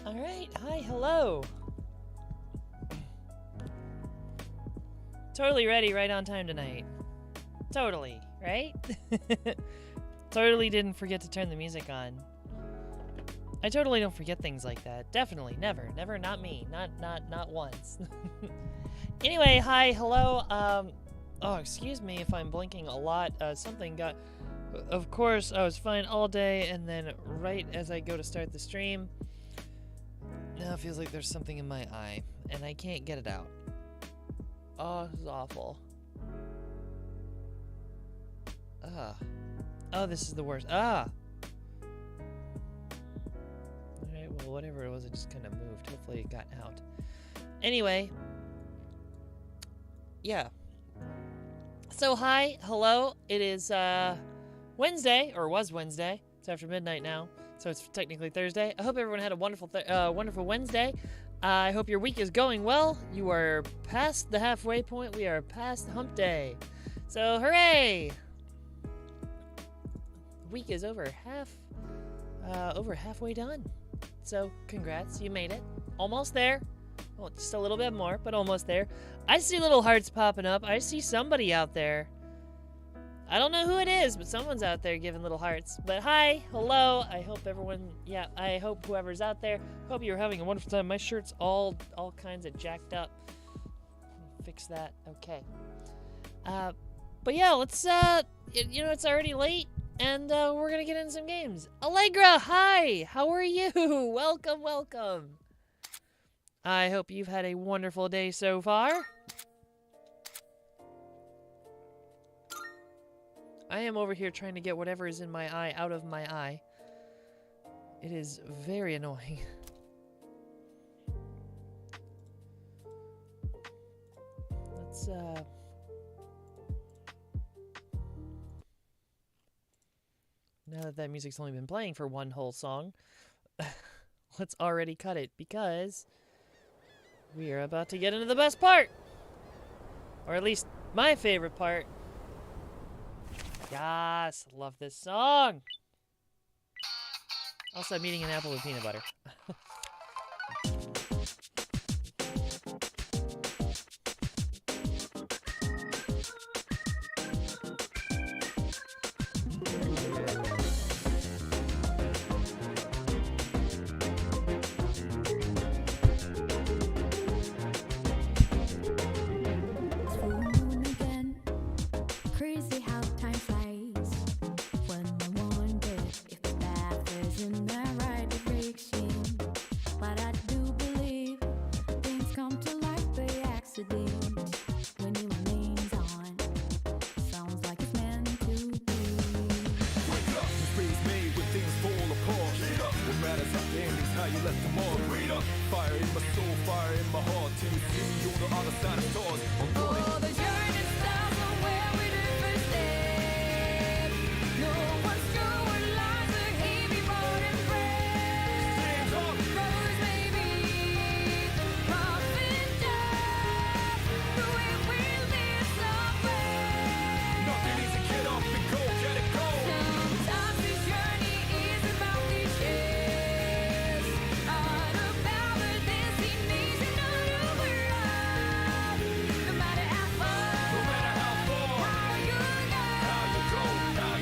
Alright, hi, hello. Totally ready, right on time tonight. Totally, right? Totally didn't forget to turn the music on. I totally don't forget things like that. Definitely, never, not me. Not once. Anyway, hi, hello. Oh, excuse me if I'm blinking a lot. Something got... Of course, I was fine all day, and then right as I go to start the stream, now it feels like there's something in my eye, and I can't get it out. Oh, this is awful. Oh, this is the worst. Alright, well, whatever it was, it just kind of moved. Hopefully it got out. Anyway. Yeah. So, hi, hello. It is, Wednesday, or was Wednesday. It's after midnight now, so it's technically Thursday. I hope everyone had a wonderful Wednesday. I hope your week is going well. You are past the halfway point. We are past hump day. So, hooray! The week is over halfway done. So, congrats, you made it. Almost there. Well, just a little bit more, but almost there. I see little hearts popping up. I see somebody out there. I don't know who it is, but someone's out there giving little hearts. But hi, hello. I hope everyone, I hope whoever's out there, hope you're having a wonderful time. My shirt's all kinds of jacked up. Fix that. Okay. But yeah, let's, it's already late, and we're gonna get into some games. Allegra, hi! How are you? Welcome, welcome. I hope you've had a wonderful day so far. I am over here trying to get whatever is in my eye out of my eye. It is very annoying. Let's, now that music's only been playing for one whole song, let's already cut it, because we are about to get into the best part! Or at least, my favorite part. Yes, love this song. Also, I'm eating an apple with peanut butter. Crazy how time flies when I wonder if the path is in the right direction. But I do believe things come to life by accident. When it remains on, sounds like it's meant to be. Wake up, mistakes made when things fall apart. What matters at the end is how you left them on. Read up, fire in my soul, fire in my heart. Till you see me on the other side of stars. Oh, the journey starts from where we do first step. No one's sure what lies ahead before and breath. Rose maybe, rough and tough, but we will be somewhere. Nothing easy, get up and go, get it go. Sometimes this journey is about the chase, not about the destination of the world. No matter how far, No matter how far, how you go, how you go.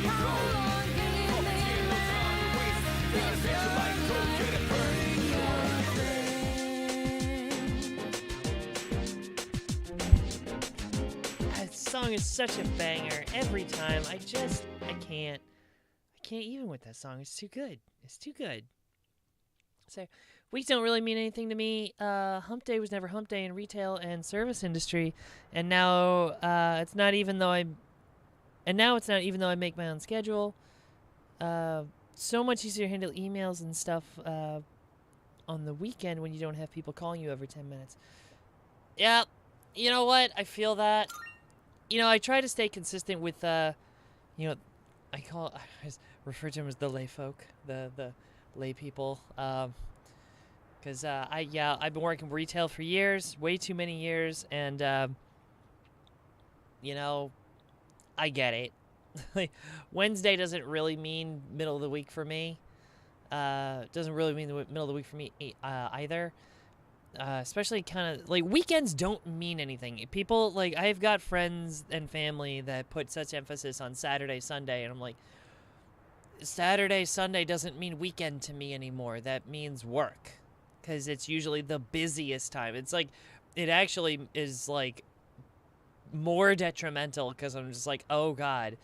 how long can it Up to you, no time to waste. Gotta take your life, go get it burning. That song is such a banger every time. I can't even with that song. It's too good. It's too good. So, weeks don't really mean anything to me. Hump day was never hump day in retail and service industry, and now it's not even though I make my own schedule. So much easier to handle emails and stuff on the weekend when you don't have people calling you every 10 minutes. Yeah, you know what? I feel that. I try to stay consistent with, I refer to them as the lay folk, the lay people, because I've been working retail for years, way too many years, and I get it. Like, Wednesday doesn't really mean middle of the week for me. Doesn't really mean the middle of the week for me either. Especially kind of like weekends don't mean anything. People like I've got friends and family that put such emphasis on Saturday, Sunday, and I'm like, Saturday, Sunday doesn't mean weekend to me anymore. That means work, because it's usually the busiest time. It's like it actually is like more detrimental because I'm just like, oh God,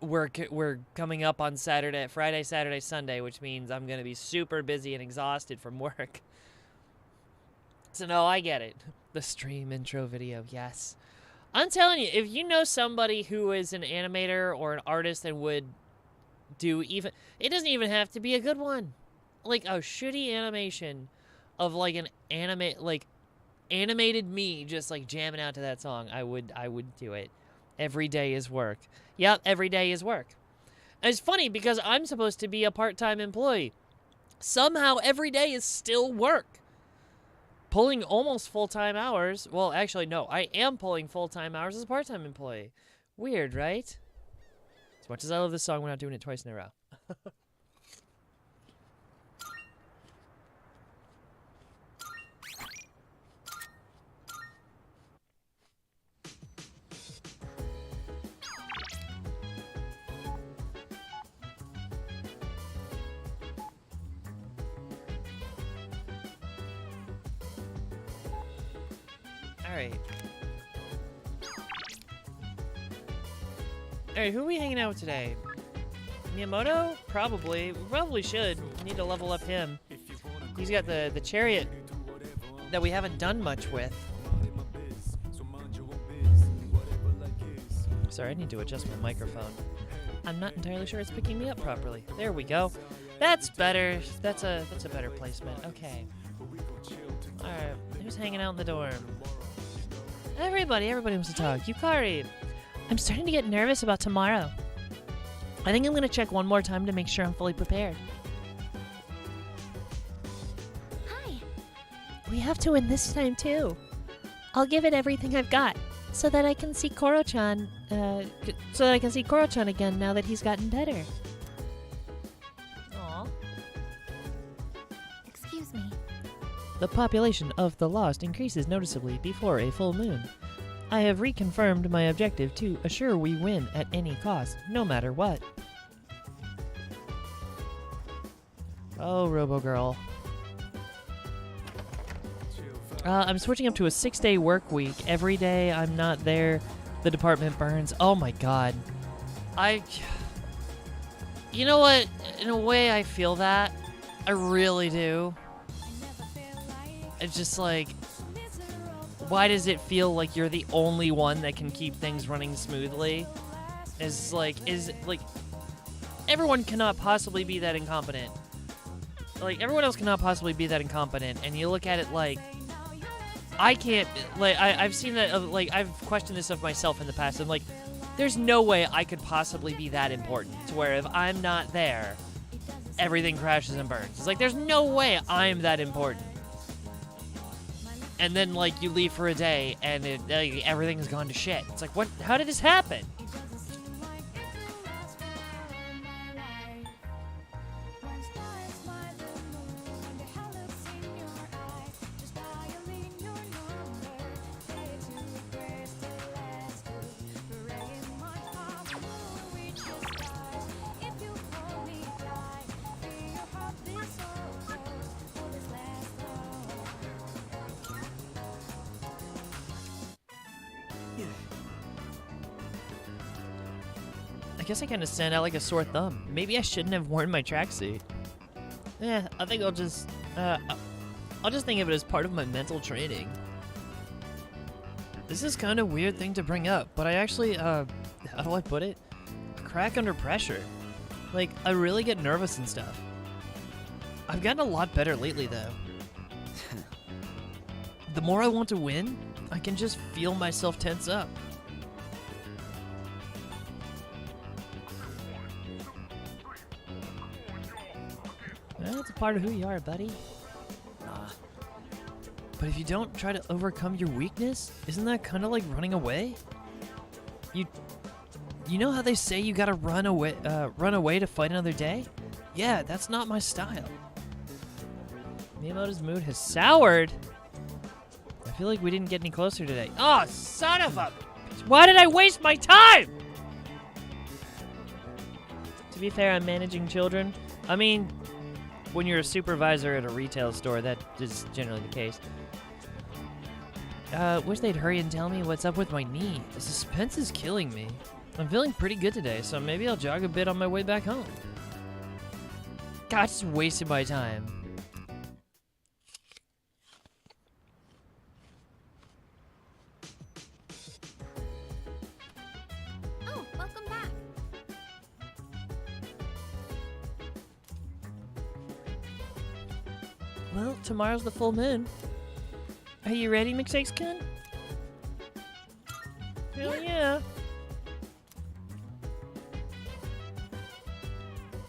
we're coming up on Friday, Saturday, Sunday, which means I'm gonna be super busy and exhausted from work. So no, I get it. The stream intro video, yes. I'm telling you, if you know somebody who is an animator or an artist and would do even, it doesn't even have to be a good one. Like a shitty animation of like an animated me just like jamming out to that song, I would do it. Every day is work. Yep, every day is work. And it's funny because I'm supposed to be a part-time employee. Somehow every day is still work. Pulling almost full-time hours. Well, actually, no. I am pulling full-time hours as a part-time employee. Weird, right? As much as I love this song, we're not doing it twice in a row. Alright, who are we hanging out with today? Miyamoto? Probably. We probably should. We need to level up him. He's got the chariot that we haven't done much with. Sorry, I need to adjust my microphone. I'm not entirely sure it's picking me up properly. There we go. That's better. That's a better placement. Okay. Alright, who's hanging out in the dorm? Everybody wants to talk. Yukari. I'm starting to get nervous about tomorrow. I think I'm going to check one more time to make sure I'm fully prepared. Hi. We have to win this time, too. I'll give it everything I've got, so that I can see Koro-chan, again now that he's gotten better. Aww. Excuse me. The population of the Lost increases noticeably before a full moon. I have reconfirmed my objective to assure we win at any cost, no matter what. Oh, Robo-Girl. I'm switching up to a 6-day work week. Every day I'm not there, the department burns. Oh my God. You know what? In a way, I feel that. I really do. It's just like, why does it feel like you're the only one that can keep things running smoothly? Is like, everyone cannot possibly be that incompetent. Like, everyone else cannot possibly be that incompetent, and you look at it like, I can't, like, I've seen that, like, I've questioned this of myself in the past, and like, there's no way I could possibly be that important, to where if I'm not there, everything crashes and burns. It's like, there's no way I'm that important. And then, like, you leave for a day, and everything's gone to shit. It's like, what? How did this happen? I guess I kind of stand out like a sore thumb. Maybe I shouldn't have worn my tracksuit. I think I'll just think of it as part of my mental training. This is kind of a weird thing to bring up, but I actually, how do I put it? Crack under pressure. Like, I really get nervous and stuff. I've gotten a lot better lately, though. The more I want to win, I can just feel myself tense up. That's a part of who you are, buddy. But if you don't try to overcome your weakness, isn't that kind of like running away? You know how they say you gotta run away to fight another day? Yeah, that's not my style. Miyamoto's mood has soured. I feel like we didn't get any closer today. Oh, son of a... Why did I waste my time? To be fair, I'm managing children. I mean, when you're a supervisor at a retail store, that is generally the case. Wish they'd hurry and tell me what's up with my knee. The suspense is killing me. I'm feeling pretty good today, so maybe I'll jog a bit on my way back home. God, just wasted my time. Oh, welcome back. Well, tomorrow's the full moon. Are you ready, McShakes-kun? Hell yeah.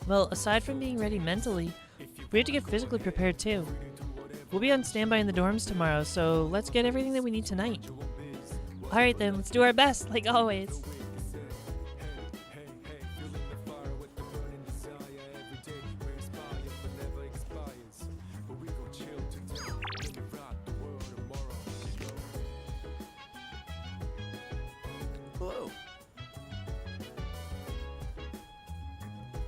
Well, aside from being ready mentally, we have to get physically prepared too. We'll be on standby in the dorms tomorrow, so let's get everything that we need tonight. Alright then, let's do our best, like always. Hello.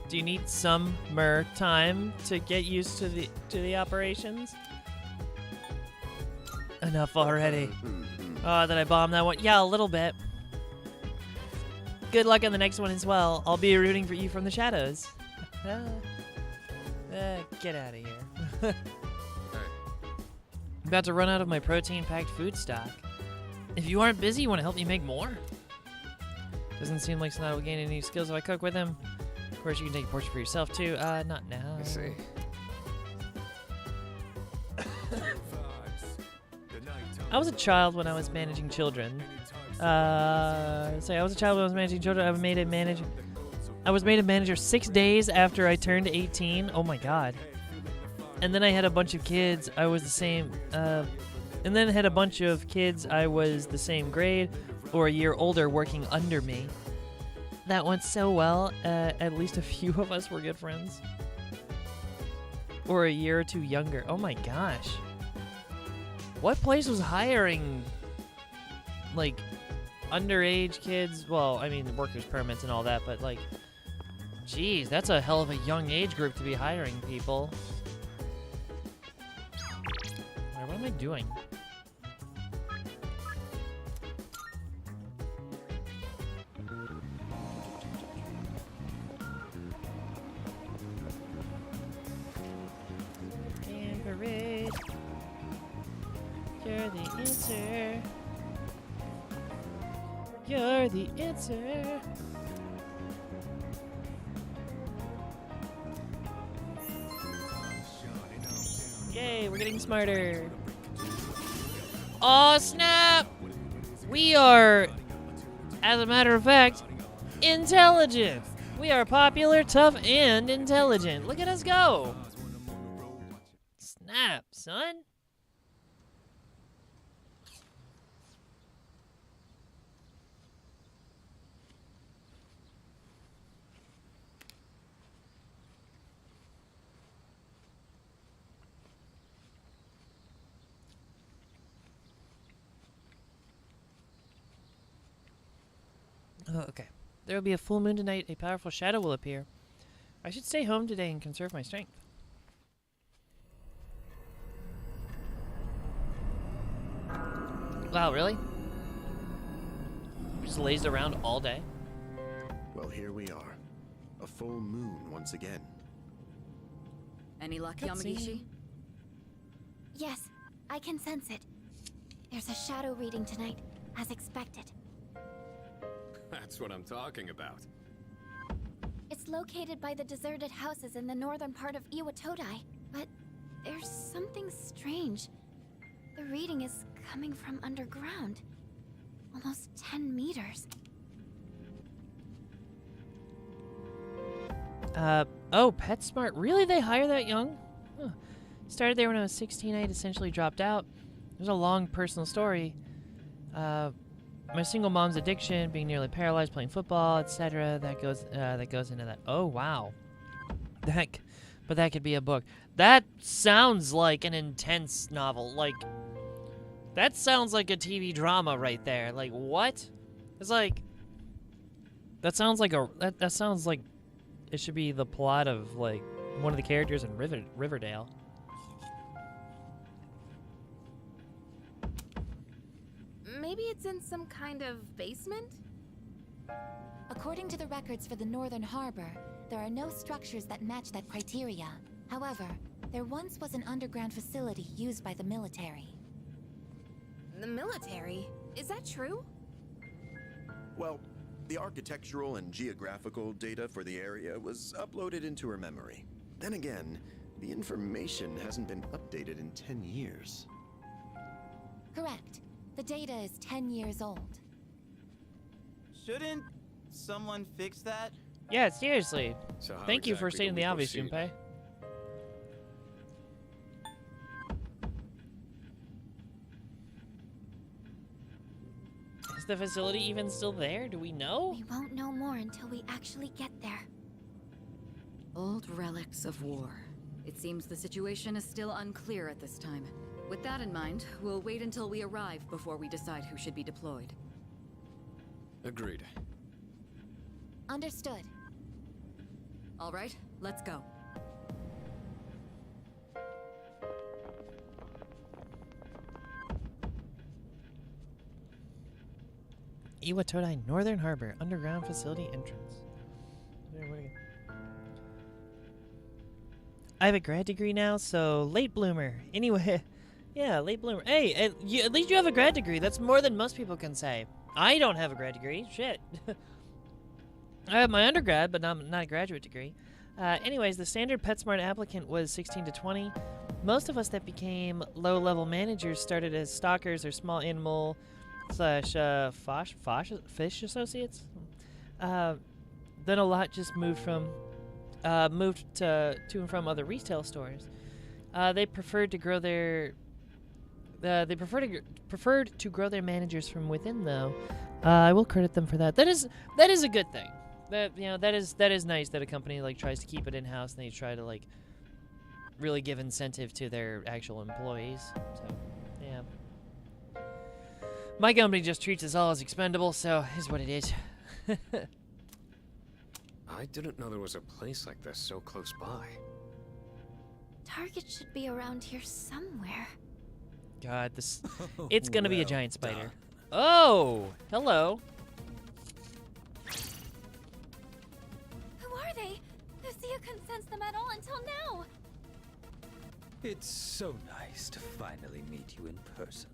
Do you need some more time to get used to the operations? Enough already. Oh, did I bomb that one? Yeah, a little bit. Good luck on the next one as well. I'll be rooting for you from the shadows. Get out of here. I'm about to run out of my protein-packed food stock. If you aren't busy, you want to help me make more? Doesn't seem like Snot will gain any skills if I cook with him. Of course, you can take a portion for yourself, too. Not now. I see. I was a child when I was managing children. I was a child when I was managing children. I was made a manager 6 days after I turned 18. Oh my god. And then I had a bunch of kids. I was the same. And then I had a bunch of kids. I was the same grade or a year older working under me. That went so well. At least a few of us were good friends. Or a year or two younger. Oh my gosh. What place was hiring, like, underage kids? Well, I mean, workers' permits and all that, but, like, geez, that's a hell of a young age group to be hiring people. What am I doing? And parade. You're the answer. You're the answer. Yay, we're getting smarter. Oh, snap! We are, as a matter of fact, intelligent. We are popular, tough, and intelligent. Look at us go. Snap, son. Oh, okay. There will be a full moon tonight. A powerful shadow will appear. I should stay home today and conserve my strength. Wow, really? Just lazed around all day? Well, here we are. A full moon once again. Any luck, Cutscene. Yamagishi? Yes, I can sense it. There's a shadow reading tonight, as expected. That's what I'm talking about. It's located by the deserted houses in the northern part of Iwatodai, but there's something strange. The reading is coming from underground. Almost 10 meters. Oh, PetSmart. Really? They hire that young? Huh. Started there when I was 16. I had essentially dropped out. There's a long personal story. My single mom's addiction, being nearly paralyzed, playing football, etc. That goes into that. Oh, wow. But that could be a book. That sounds like an intense novel. Like, that sounds like a TV drama right there. Like, what? It's like, that sounds like that sounds like it should be the plot of, like, one of the characters in Riverdale. Maybe it's in some kind of basement? According to the records for the Northern Harbor, there are no structures that match that criteria. However, there once was an underground facility used by the military. The military? Is that true? Well, the architectural and geographical data for the area was uploaded into her memory. Then again, the information hasn't been updated in 10 years. Correct. The data is 10 years old. Shouldn't someone fix that? Yeah, seriously. So how Thank you for exactly stating do we the obvious, proceed? Junpei. Is the facility even still there? Do we know? We won't know more until we actually get there. Old relics of war. It seems the situation is still unclear at this time. With that in mind, we'll wait until we arrive before we decide who should be deployed. Agreed. Understood. All right, let's go. Iwatodai Northern Harbor Underground Facility Entrance. I have a grad degree now, so late bloomer. Anyway, yeah, late bloomer. Hey, at least you have a grad degree. That's more than most people can say. I don't have a grad degree. Shit. I have my undergrad, but not a graduate degree. Anyways, the standard PetSmart applicant was 16 to 20. Most of us that became low-level managers started as stalkers or small animal slash fish associates. Then a lot just moved to and from other retail stores. They preferred to grow their preferred to grow their managers from within, though. I will credit them for that. That is a good thing. That is nice that a company like tries to keep it in house and they try to like really give incentive to their actual employees. So yeah. My company just treats us all as expendable, so is what it is. I didn't know there was a place like this so close by. Target should be around here somewhere. God, it's gonna be a Well giant spider. done. Oh, hello. Who are they? Lucia couldn't sense them at all until now. It's so nice to finally meet you in person.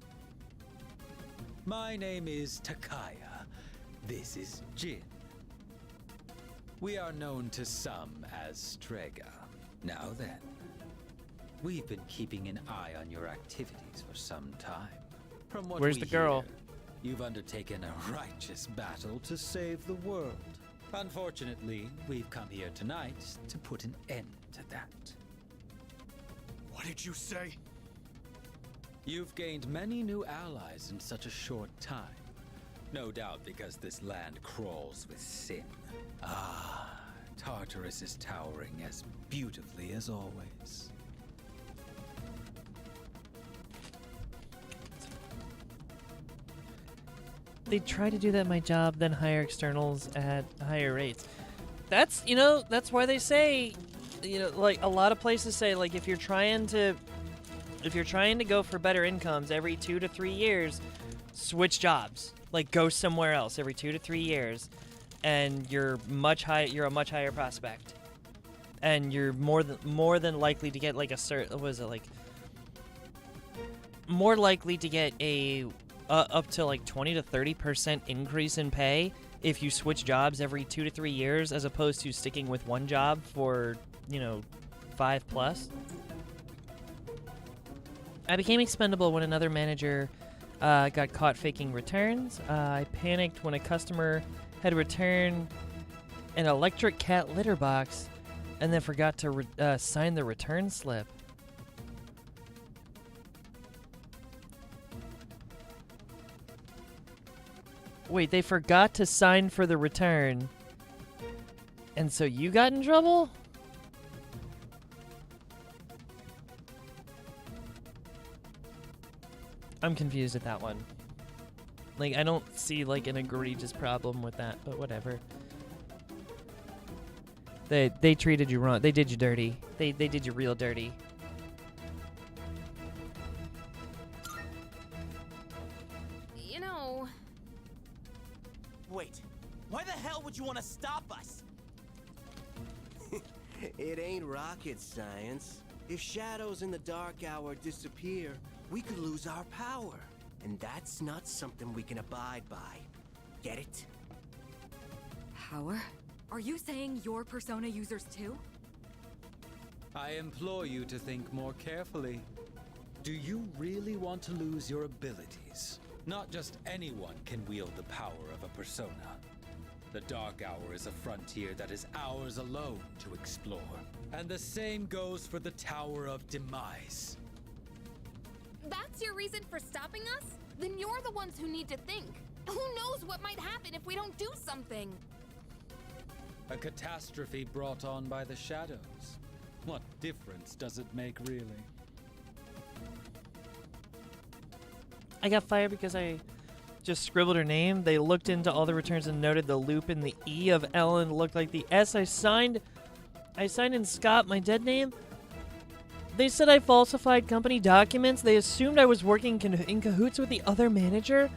My name is Takaya. This is Jin. We are known to some as Strega. Now then, we've been keeping an eye on your activities for some time. From what Where's we the girl? hear, you've undertaken a righteous battle to save the world. Unfortunately, we've come here tonight to put an end to that. What did you say? You've gained many new allies in such a short time. No doubt because this land crawls with sin. Ah, Tartarus is towering as beautifully as always. They try to do that in my job, then hire externals at higher rates. That's why they say, like a lot of places say, like if you're trying to go for better incomes every 2 to 3 years, switch jobs. Like go somewhere else every 2 to 3 years, and you're a much higher prospect, and you're more than likely to get like more likely to get a up to like 20 to 30% increase in pay if you switch jobs every 2 to 3 years, as opposed to sticking with one job for 5+. I became expendable when another manager got caught faking returns. I panicked when a customer had returned an electric cat litter box and then forgot to sign the return slip. Wait, they forgot to sign for the return, and so you got in trouble? I'm confused at that one. Like, I don't see, like, an egregious problem with that, but whatever. They treated you wrong. They did you dirty. They did you real dirty. You know, Wait, why the hell would you want to stop us? It ain't rocket science. If shadows in the dark hour disappear, we could lose our power. And that's not something we can abide by. Get it? Power? Are you saying you're Persona users too? I implore you to think more carefully. Do you really want to lose your abilities? Not just anyone can wield the power of a persona. The Dark Hour is a frontier that is ours alone to explore. And the same goes for the Tower of Demise. that's your reason for stopping us? Then you're the ones who need to think. Who knows what might happen if we don't do something? A catastrophe brought on by the shadows. What difference does it make, really? I got fired because I just scribbled her name. They looked into all the returns and noted the loop in the E of Ellen looked like the S. I signed in Scott, my dead name. They said I falsified company documents. They assumed I was working in cahoots with the other manager.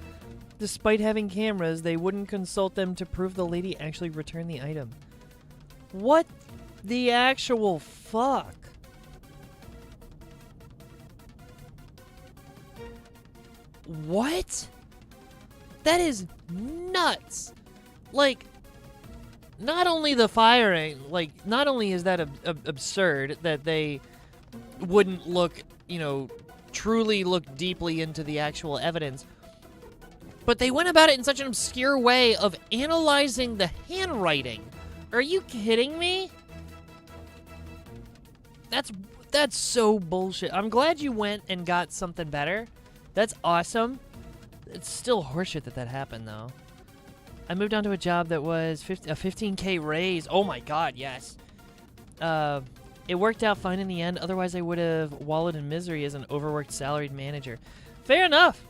Despite having cameras, they wouldn't consult them to prove the lady actually returned the item. What the actual fuck? What? That is nuts. Like, not only the firing, like, not only is that absurd that they wouldn't look, truly look deeply into the actual evidence, but they went about it in such an obscure way of analyzing the handwriting. Are you kidding me? That's so bullshit. I'm glad you went and got something better. That's awesome. It's still horseshit that happened, though. I moved on to a job that was a 15K raise. Oh my god, yes. It worked out fine in the end. Otherwise, I would have wallowed in misery as an overworked salaried manager. Fair enough.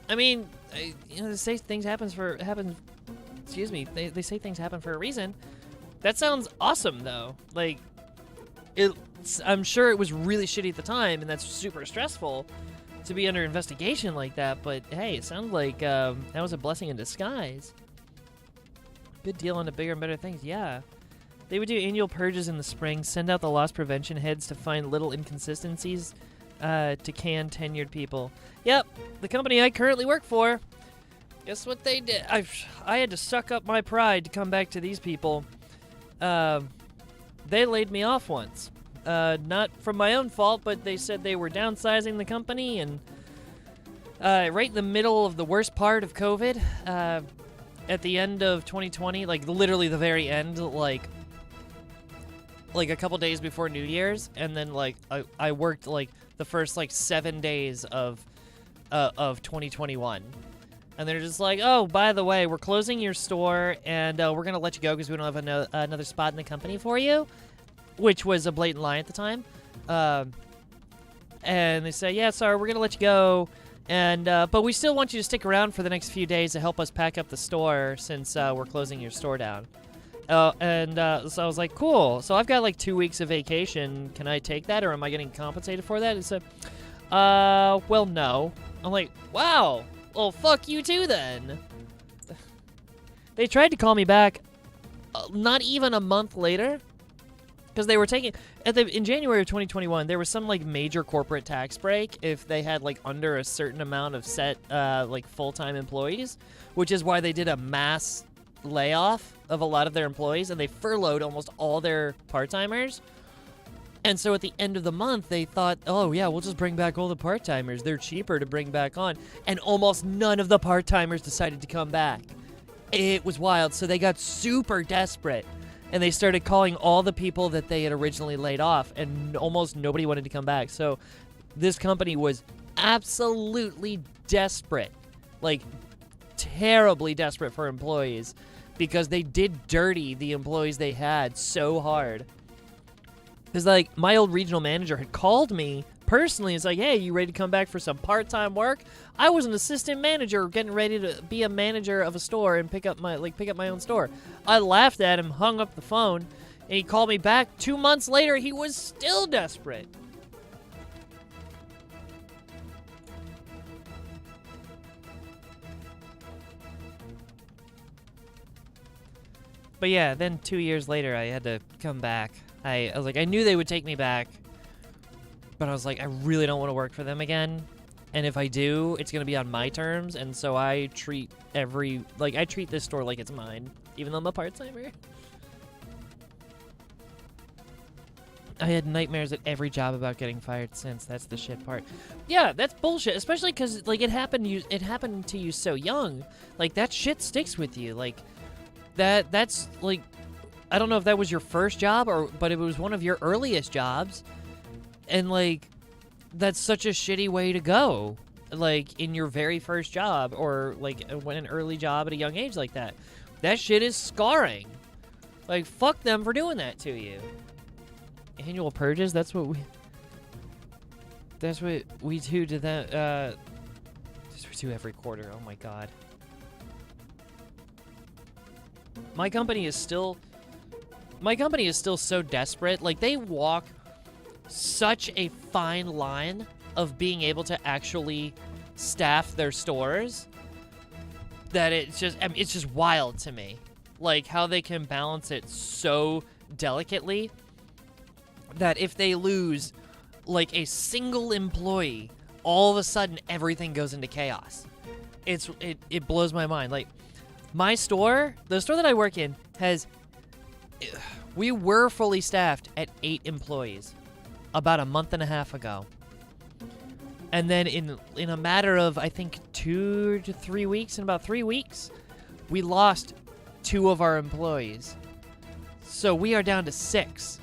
I mean, they say things happen. Excuse me. They say things happen for a reason. That sounds awesome, though. Like, I'm sure it was really shitty at the time, and that's super stressful to be under investigation like that. But hey, it sounds like that was a blessing in disguise. Good deal on the bigger and better things. Yeah. They would do annual purges in the spring, send out the loss prevention heads to find little inconsistencies to can tenured people. Yep, the company I currently work for. Guess what they did? I had to suck up my pride to come back to these people. They laid me off once. Not from my own fault, but they said they were downsizing the company, and right in the middle of the worst part of COVID, at the end of 2020, like literally the very end, like a couple days before New Year's, and then like I worked like the first like 7 days of 2021, and they're just like, oh, by the way, we're closing your store, and we're gonna let you go because we don't have another spot in the company for you, which was a blatant lie at the time. And they say, yeah, sorry, we're gonna let you go, and but we still want you to stick around for the next few days to help us pack up the store since we're closing your store down. So I was like, cool. So I've got like 2 weeks of vacation. Can I take that, or am I getting compensated for that? It said, well, no. I'm like, wow. Well, fuck you too then. They tried to call me back not even a month later, because they were taking in January of 2021. There was some like major corporate tax break if they had like under a certain amount of set like full-time employees, which is why they did a mass layoff of a lot of their employees, and they furloughed almost all their part-timers. And so at the end of the month, they thought, oh yeah, we'll just bring back all the part-timers. They're cheaper to bring back on. And almost none of the part-timers decided to come back. It was wild. So they got super desperate, and they started calling all the people that they had originally laid off, and almost nobody wanted to come back. So this company was absolutely desperate, like terribly desperate for employees, because they did dirty the employees they had so hard. Because, like, my old regional manager had called me personally. It's like, hey, you ready to come back for some part-time work? I was an assistant manager getting ready to be a manager of a store and pick up my own store. I laughed at him, hung up the phone, and he called me back 2 months later. He was still desperate. But yeah, then 2 years later, I had to come back. I was like, I knew they would take me back, but I was like, I really don't want to work for them again. And if I do, it's going to be on my terms. And so I treat I treat this store like it's mine, even though I'm a part-timer. I had nightmares at every job about getting fired since. That's the shit part. Yeah, that's bullshit, especially because, like, it happened to you so young. Like, that shit sticks with you. Like, that's like, I don't know if that was your first job but it was one of your earliest jobs, and like, that's such a shitty way to go, like, in your very first job, or like when an early job at a young age like that. That shit is scarring. Like, fuck them for doing that to you. Annual purges, that's what we do to that. That's what we do every quarter. Oh my god. My company is still so desperate. Like, they walk such a fine line of being able to actually staff their stores that it's just wild to me. Like, how they can balance it so delicately that if they lose, like, a single employee, all of a sudden everything goes into chaos. It blows my mind. Like, my store, the store that I work in, we were fully staffed at 8 employees about a month and a half ago. And then in a matter of, I think, 2 to 3 weeks, in about 3 weeks, we lost 2 of our employees. So we are down to 6.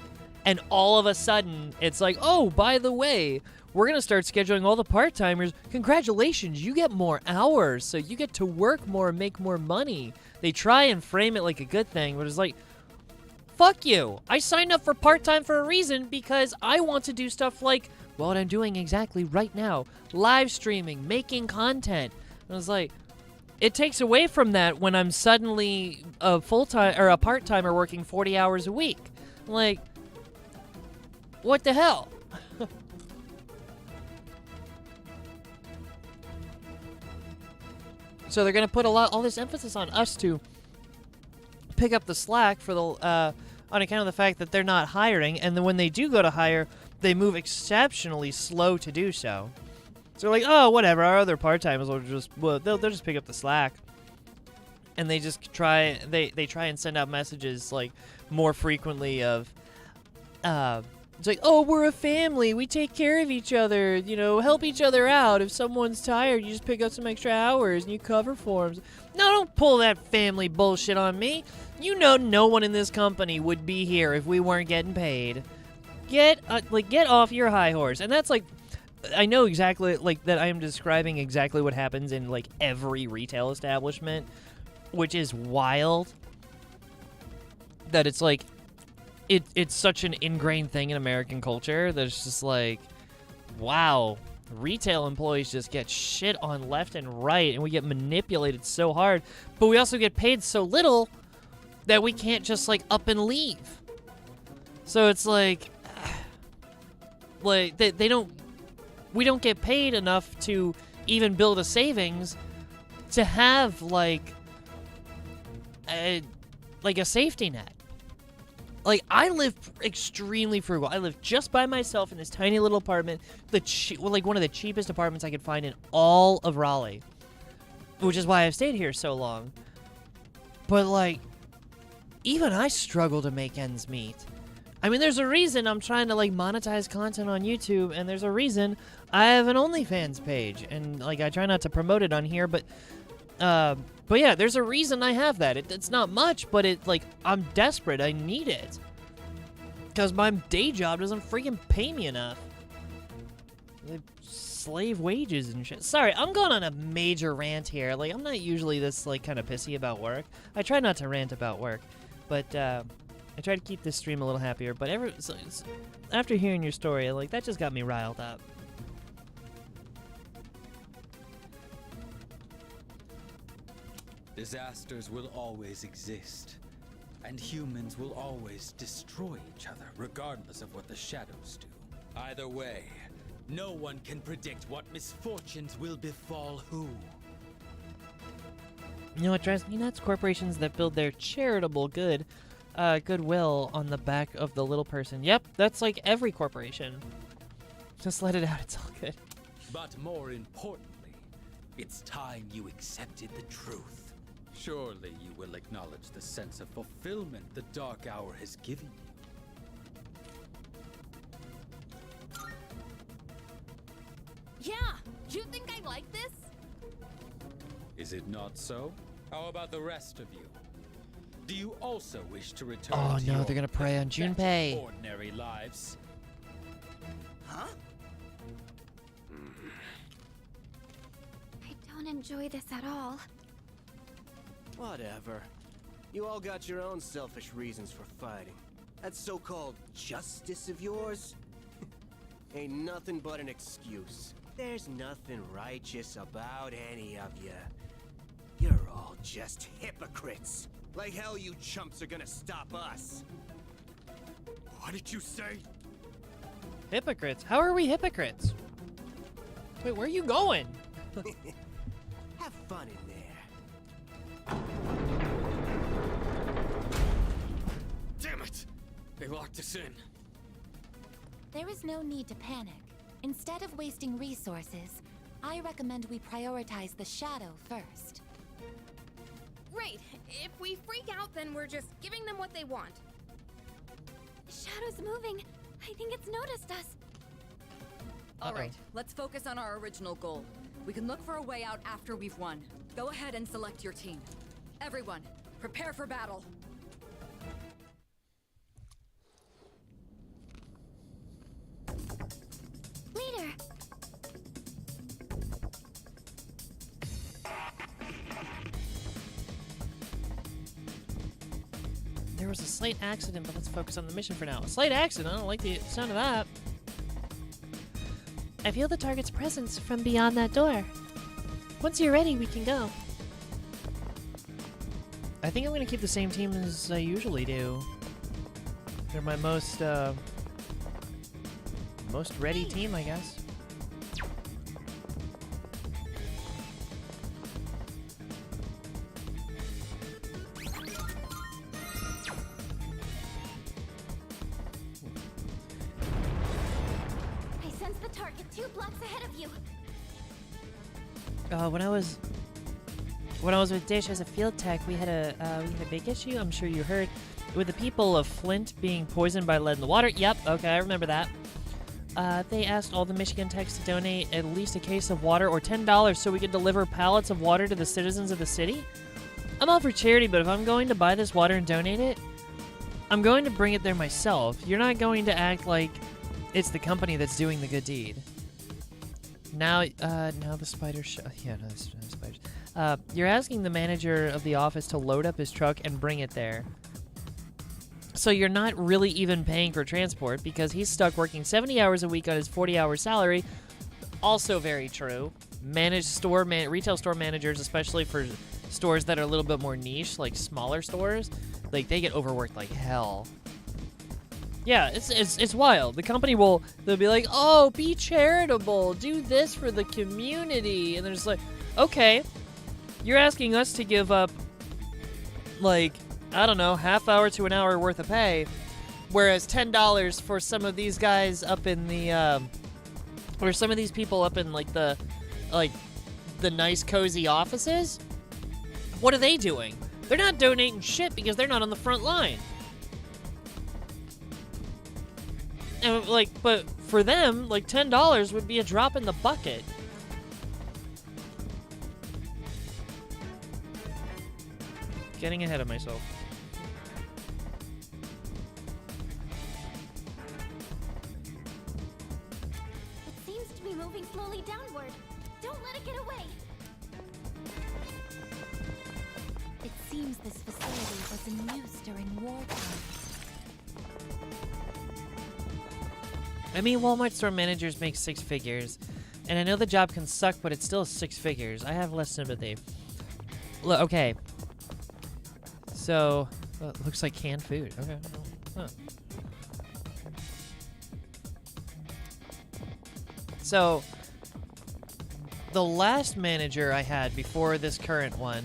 And all of a sudden, it's like, oh, by the way, we're going to start scheduling all the part-timers. Congratulations, you get more hours, so you get to work more and make more money. They try and frame it like a good thing, but it's like, fuck you. I signed up for part-time for a reason, because I want to do stuff like what I'm doing exactly right now. Live streaming, making content. And I was like, it takes away from that when I'm suddenly a full-time or a part-timer working 40 hours a week. Like, what the hell? So they're gonna put all this emphasis on us to pick up the slack for the on account of the fact that they're not hiring, and then when they do go to hire, they move exceptionally slow to do so. So they're like, oh, whatever, our other part-timers will they'll just pick up the slack, and they just try and send out messages like more frequently of it's like, oh, we're a family. We take care of each other. You know, help each other out. If someone's tired, you just pick up some extra hours and you cover for them. No, don't pull that family bullshit on me. You know no one in this company would be here if we weren't getting paid. Get off your high horse. And that's like, I know exactly, like, that I am describing exactly what happens in, like, every retail establishment, which is wild. That it's like, it's such an ingrained thing in American culture that it's just like, wow, retail employees just get shit on left and right, and we get manipulated so hard, but we also get paid so little that we can't just, like, up and leave. So it's like we don't get paid enough to even build a savings to have, like a safety net. Like, I live extremely frugal. I live just by myself in this tiny little apartment, one of the cheapest apartments I could find in all of Raleigh, which is why I've stayed here so long. But, like, even I struggle to make ends meet. I mean, there's a reason I'm trying to, like, monetize content on YouTube, and there's a reason I have an OnlyFans page, and, like, I try not to promote it on here, but yeah, there's a reason I have that. It's not much, but I'm desperate. I need it. Because my day job doesn't freaking pay me enough. Slave wages and shit. Sorry, I'm going on a major rant here. Like, I'm not usually this, like, kind of pissy about work. I try not to rant about work. But, I try to keep this stream a little happier. But after hearing your story, like, that just got me riled up. Disasters will always exist, and humans will always destroy each other, regardless of what the shadows do. Either way, no one can predict what misfortunes will befall who. You know what drives me nuts? Corporations that build their charitable goodwill on the back of the little person. Yep, that's like every corporation. Just let it out, it's all good. But more importantly, it's time you accepted the truth. Surely you will acknowledge the sense of fulfillment the Dark Hour has given you. Yeah, you think I like this? Is it not so? How about the rest of you? Do you also wish to return Oh to no, your they're gonna prey on pathetic Junpei. ordinary lives? Huh? I don't enjoy this at all. Whatever. You all got your own selfish reasons for fighting. That so-called justice of yours ain't nothing but an excuse. There's nothing righteous about any of you. You're all just hypocrites. Like hell you chumps are gonna stop us. What did you say? Hypocrites? How are we hypocrites? Wait, where are you going? Have fun in there. Damn it! They locked us in. There is no need to panic. Instead of wasting resources, I recommend we prioritize the shadow first. Right. If we freak out, then we're just giving them what they want. Shadow's moving. I think it's noticed us. All right, let's focus on our original goal. We can look for a way out after we've won. Go ahead and select your team. Everyone, prepare for battle. Leader! There was a slight accident, but let's focus on the mission for now. A slight accident? I don't like the sound of that. I feel the target's presence from beyond that door. Once you're ready, we can go. I think I'm going to keep the same team as I usually do. They're my most ready team, I guess. I sense the target 2 blocks ahead of you. When I was with Dish as a field tech, we had a big issue. I'm sure you heard, with the people of Flint being poisoned by lead in the water. Yep, okay, I remember that. They asked all the Michigan techs to donate at least a case of water or $10 so we could deliver pallets of water to the citizens of the city. I'm all for charity, but if I'm going to buy this water and donate it, I'm going to bring it there myself. You're not going to act like it's the company that's doing the good deed. Now the spiders. Yeah, no, the spiders. You're asking the manager of the office to load up his truck and bring it there. So you're not really even paying for transport because he's stuck working 70 hours a week on his 40-hour salary. Also very true. Retail store managers, especially for stores that are a little bit more niche, like smaller stores, like they get overworked like hell. Yeah, it's wild. The company they'll be like, oh, be charitable, do this for the community, and they're just like, okay, you're asking us to give up, like, I don't know, half hour to an hour worth of pay, whereas $10 for some of these guys up in the, or some of these people up in like the nice cozy offices. What are they doing? They're not donating shit because they're not on the front line. And but for them, like $10 would be a drop in the bucket. Getting ahead of myself. It seems to be moving slowly downward. Don't let it get away. It seems this facility was in use during wartime. I mean, Walmart store managers make 6 figures. And I know the job can suck, but it's still 6 figures. I have less sympathy. Look, okay. So, it looks like canned food. Okay. Huh. So, the last manager I had before this current one.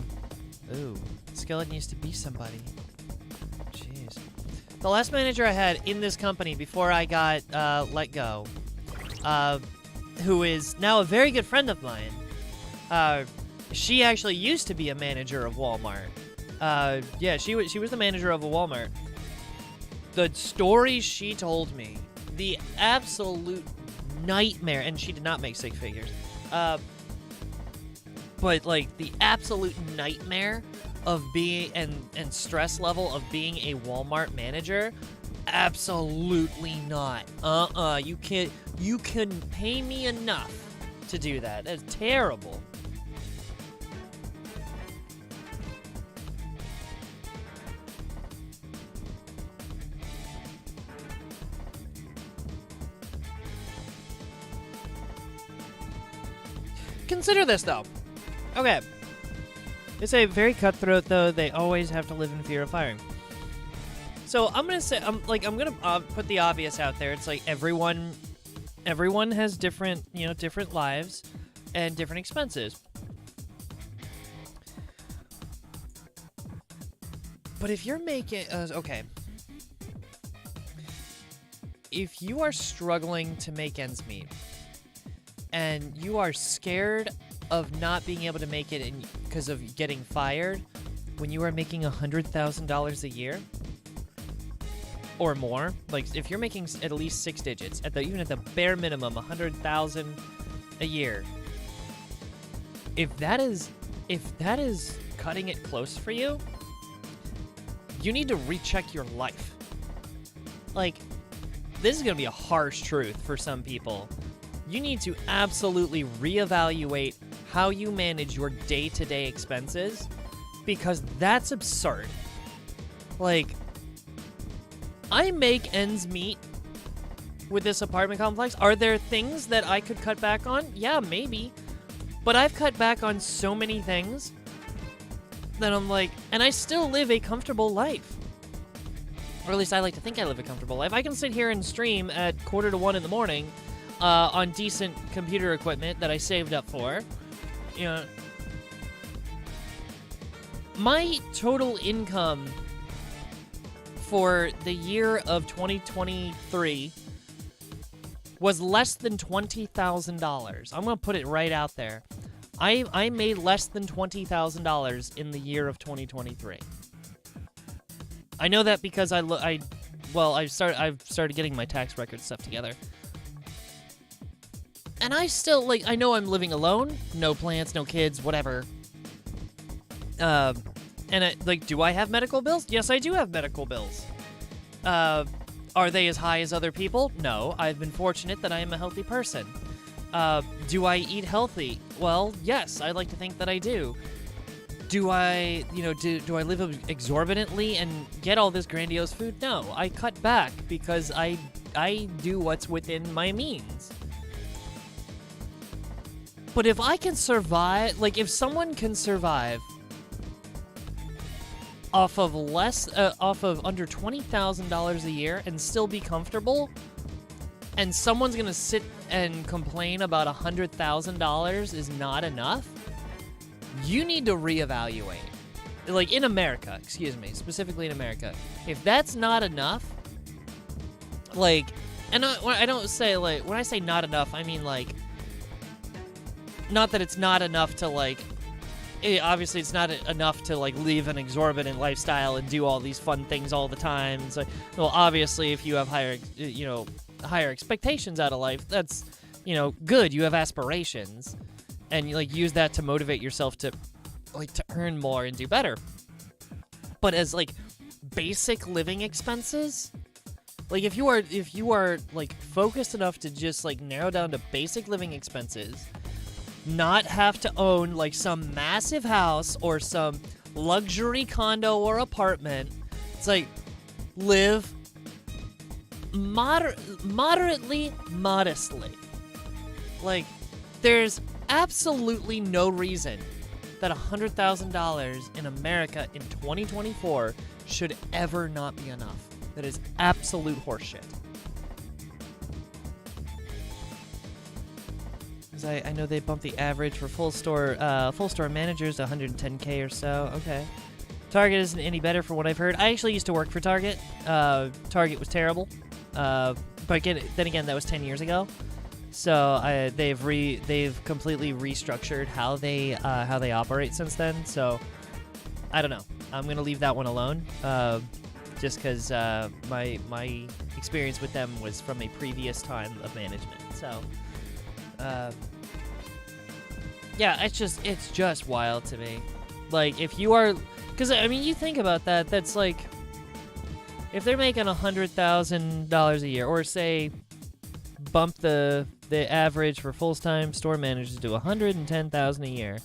Ooh, skeleton used to be somebody. Jeez. The last manager I had in this company before I got let go, who is now a very good friend of mine. She actually used to be a manager of Walmart. Yeah, she was the manager of a Walmart. The stories she told me, the absolute nightmare, and she did not make six figures. But like the absolute nightmare of being and stress level of being a Walmart manager, absolutely not. You couldn't pay me enough to do that. That's terrible. Consider this, though. Okay. They say very cutthroat, though. They always have to live in fear of firing. So I'm gonna say, I'm gonna put the obvious out there. It's like everyone has different, different lives and different expenses. But if you're making, okay. If you are struggling to make ends meet, and you are scared of not being able to make it because of getting fired when you are making $100,000 a year or more, like if you're making at least six digits, even at the bare minimum, $100,000 a year, if that is cutting it close for you, you need to recheck your life. Like, this is gonna be a harsh truth for some people. You need to absolutely reevaluate how you manage your day-to-day expenses, because that's absurd. Like, I make ends meet with this apartment complex. Are there things that I could cut back on? Yeah, maybe. But I've cut back on so many things that I'm like, and I still live a comfortable life. Or at least I like to think I live a comfortable life. I can sit here and stream at 1:45 in the morning on decent computer equipment that I saved up for. My total income for the year of 2023 was less than $20,000. I'm going to put it right out there. I made less than $20,000 in the year of 2023. I know that because I've started getting my tax record stuff together. And I still, I know I'm living alone, no plants, no kids, whatever. Do I have medical bills? Yes, I do have medical bills. Are they as high as other people? No, I've been fortunate that I am a healthy person. Do I eat healthy? Well, yes, I like to think that I do. Do I live exorbitantly and get all this grandiose food? No, I cut back because I do what's within my means. But if I can survive, if someone can survive off of under $20,000 a year and still be comfortable, and someone's gonna sit and complain about $100,000 is not enough, you need to reevaluate. In America, specifically in America, if that's not enough, and I don't say when I say not enough, I mean not that it's not enough to obviously it's not enough to live an exorbitant lifestyle and do all these fun things all the time. Well, obviously if you have higher expectations out of life, that's good. You have aspirations, and you use that to motivate yourself to to earn more and do better. But as basic living expenses, if you are focused enough to just narrow down to basic living expenses, not have to own some massive house or some luxury condo or apartment, it's live moderately modestly. There's absolutely no reason that $100,000 in America in 2024 should ever not be enough. That is absolute horseshit. Because I know they bumped the average for full store managers to 110K or so. Okay. Target isn't any better from what I've heard. I actually used to work for Target. Target was terrible. But then again, that was 10 years ago. So they've completely restructured how they operate since then. So I don't know. I'm gonna leave that one alone. Just because my experience with them was from a previous time of management. So yeah, it's just wild to me. Like, if you are, because I mean, you think about that. That's like, if they're making $100,000 a year, or say, bump the average for full-time store managers to $110,000 a year.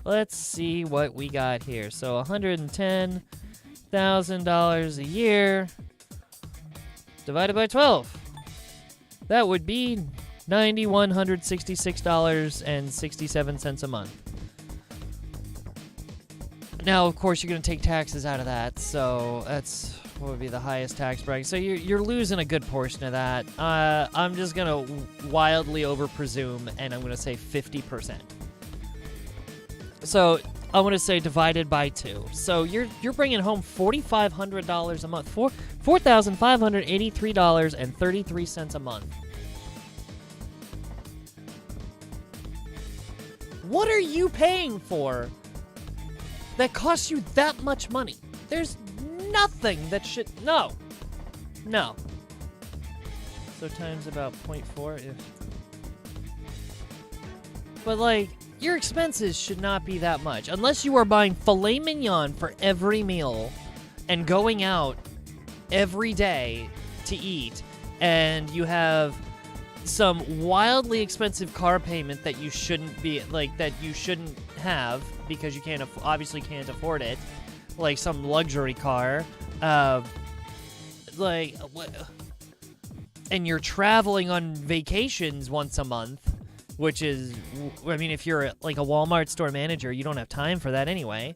Let's see what we got here. So $110,000 a year divided by 12. That would be $9,166.67 a month. Now, of course, you're going to take taxes out of that, so that's what would be the highest tax bracket. So you're losing a good portion of that. I'm just going to wildly over-presume, and I'm going to say 50%. So I want to say divided by 2. So you're bringing home $4,500 a month, $4,583.33 a month. What are you paying for that costs you that much money? There's nothing that should... No. So times about 0.4. But, like, your expenses should not be that much. Unless you are buying filet mignon for every meal and going out every day to eat, and you have some wildly expensive car payment that you shouldn't have because you obviously can't afford it, like some luxury car, and you're traveling on vacations once a month, which is, I mean, if you're like a Walmart store manager, you don't have time for that anyway.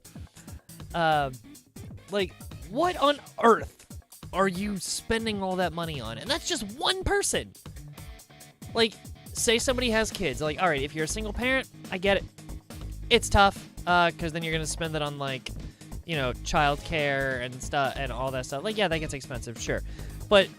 Like, what on earth are you spending all that money on? And that's just one person. Like, say somebody has kids. Like, all right, if you're a single parent, I get it. It's tough, because then you're going to spend it on, like, you know, childcare and stuff and all that stuff. Like, yeah, that gets expensive, sure. But,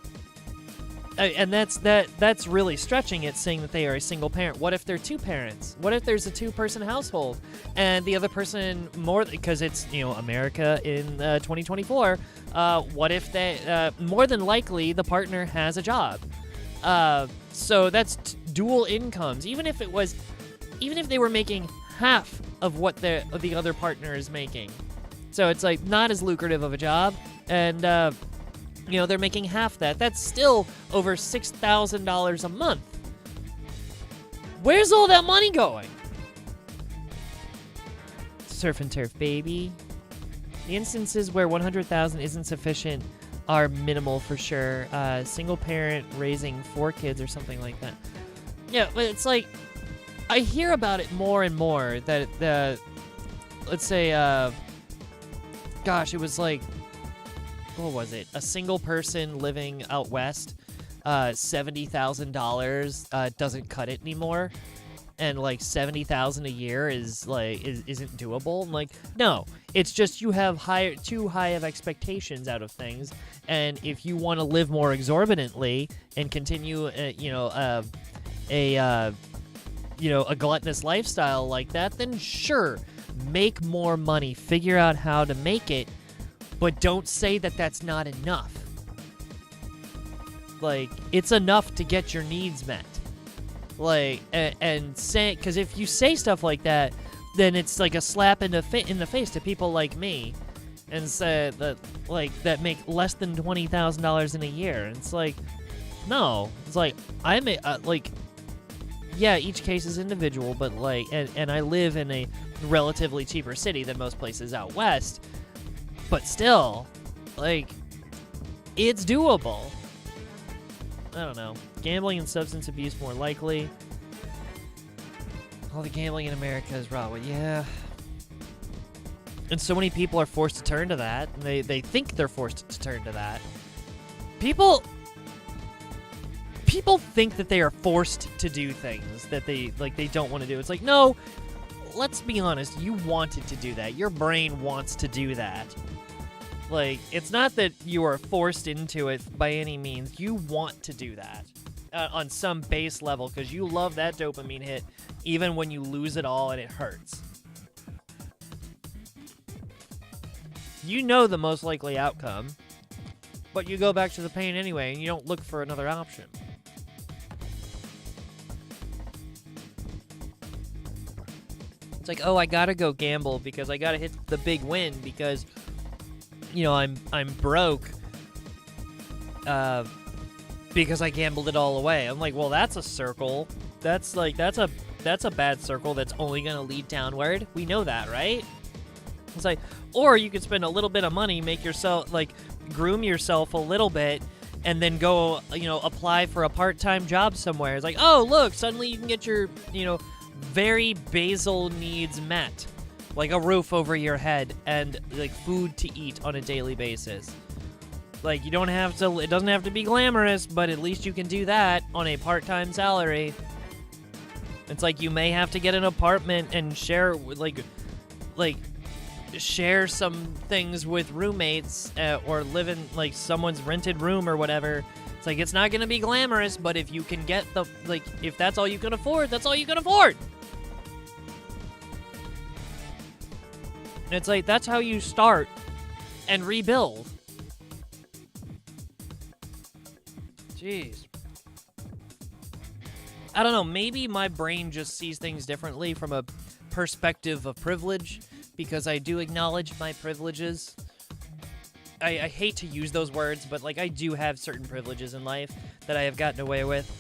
and that's really stretching it, saying that they are a single parent. What if they're two parents? What if there's a two-person household and the other person because it's, you know, America in 2024, what if they, more than likely, the partner has a job? So that's dual incomes. Even if they were making half of what the other partner is making. So it's like not as lucrative of a job, and you know, they're making half that. That's still over $6,000 a month. Where's all that money going? Surf and turf, baby. The instances where $100,000 isn't sufficient are minimal for sure. Single parent raising 4 kids or something like that. Yeah, but it's like, I hear about it more and more that let's say, gosh, it was like, what was it? A single person living out west, $70,000 doesn't cut it anymore, and like $70,000 a year isn't doable. I'm like, no, it's just you have too high of expectations out of things, and if you want to live more exorbitantly and continue, a gluttonous lifestyle like that, then sure, make more money, figure out how to make it. But don't say that that's not enough. Like, it's enough to get your needs met. Like, and say, because if you say stuff like that, then it's like a slap in the face to people like me, and say that, like, that make less than $20,000 in a year. And it's like, no, it's like yeah, each case is individual, but like, and I live in a relatively cheaper city than most places out west. But still, like, it's doable. I don't know. Gambling and substance abuse more likely. All the gambling in America is raw. Well, yeah. And so many people are forced to turn to that. And they think they're forced to turn to that. People think that they are forced to do things that they don't want to do. It's like, no, let's be honest, you wanted to do that. Your brain wants to do that. Like, it's not that you are forced into it by any means. You want to do that on some base level because you love that dopamine hit even when you lose it all and it hurts. You know the most likely outcome, but you go back to the pain anyway and you don't look for another option. It's like, oh, I gotta go gamble because I gotta hit the big win because, you know, I'm broke because I gambled it all away. I'm like, well, that's a circle. That's a bad circle that's only gonna lead downward. We know that, right? It's like, or you could spend a little bit of money, make yourself, like, groom yourself a little bit, and then go, you know, apply for a part-time job somewhere. It's like, oh, look, suddenly you can get your, you know, very basal needs met. Like a roof over your head and, like, food to eat on a daily basis. Like, you don't have to, it doesn't have to be glamorous, but at least you can do that on a part-time salary. It's like you may have to get an apartment and share, like share some things with roommates or live in, like, someone's rented room or whatever. It's like, it's not going to be glamorous, but if you can get the, like, if that's all you can afford, that's all you can afford. And it's like, that's how you start and rebuild. Jeez. I don't know, maybe my brain just sees things differently from a perspective of privilege, because I do acknowledge my privileges. I hate to use those words, but, like, I do have certain privileges in life that I have gotten away with,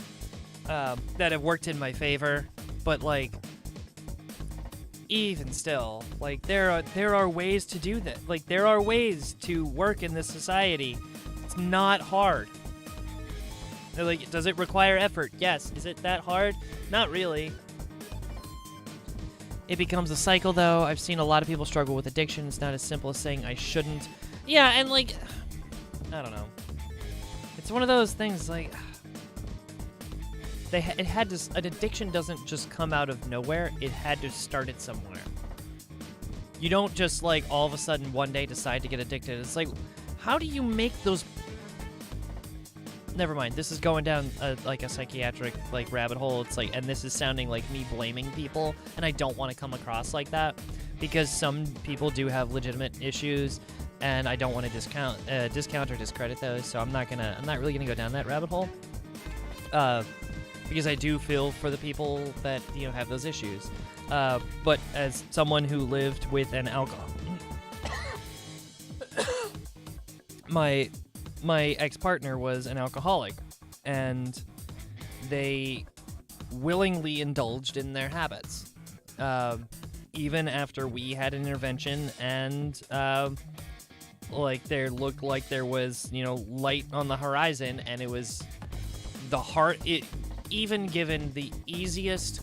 that have worked in my favor, but, like, even still, like, there are ways to do that. Like, there are ways to work in this society. It's not hard. They're like, does it require effort? Yes. Is it that hard? Not really. It becomes a cycle, though. I've seen a lot of people struggle with addiction. It's not as simple as saying I shouldn't. Yeah, and, like, I don't know. It's one of those things, like, an addiction doesn't just come out of nowhere. It had to start it somewhere. You don't just, like, all of a sudden one day decide to get addicted. It's like, how do you make those... Never mind. This is going down like a psychiatric, like, rabbit hole. It's like, and this is sounding like me blaming people, and I don't want to come across like that, because some people do have legitimate issues, and I don't want to discount or discredit those. So I'm not really gonna go down that rabbit hole, because I do feel for the people that, you know, have those issues. But as someone who lived with an alcohol, my ex-partner was an alcoholic, and they willingly indulged in their habits, even after we had an intervention, and like, there looked like there was, you know, light on the horizon, and it was even given the easiest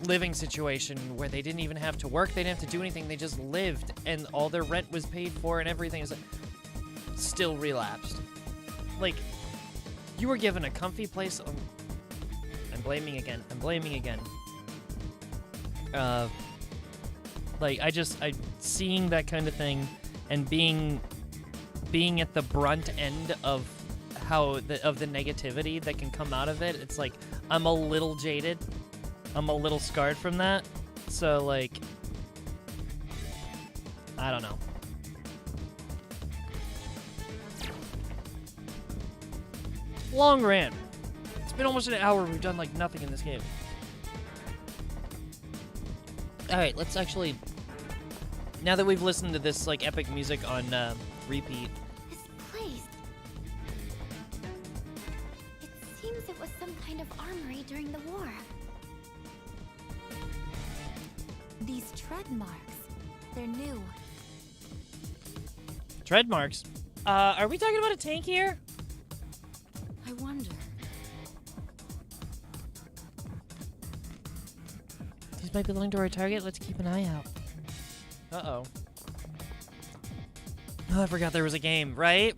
living situation where they didn't even have to work, they didn't have to do anything, they just lived, and all their rent was paid for and everything, is still relapsed. Like, you were given a comfy place. I'm blaming again. Like, I seeing that kind of thing and being at the brunt end of the negativity that can come out of it. It's like, I'm a little jaded. I'm a little scarred from that. So, like, I don't know. Long rant. It's been almost an hour. We've done, like, nothing in this game. Alright, let's actually... Now that we've listened to this, like, epic music on repeat... This place... It seems it was some kind of armory during the war. These tread marks, they're new. Tread marks? Are we talking about a tank here? I wonder. These might belong to our target. Let's keep an eye out. Uh-oh. Oh, I forgot there was a game, right?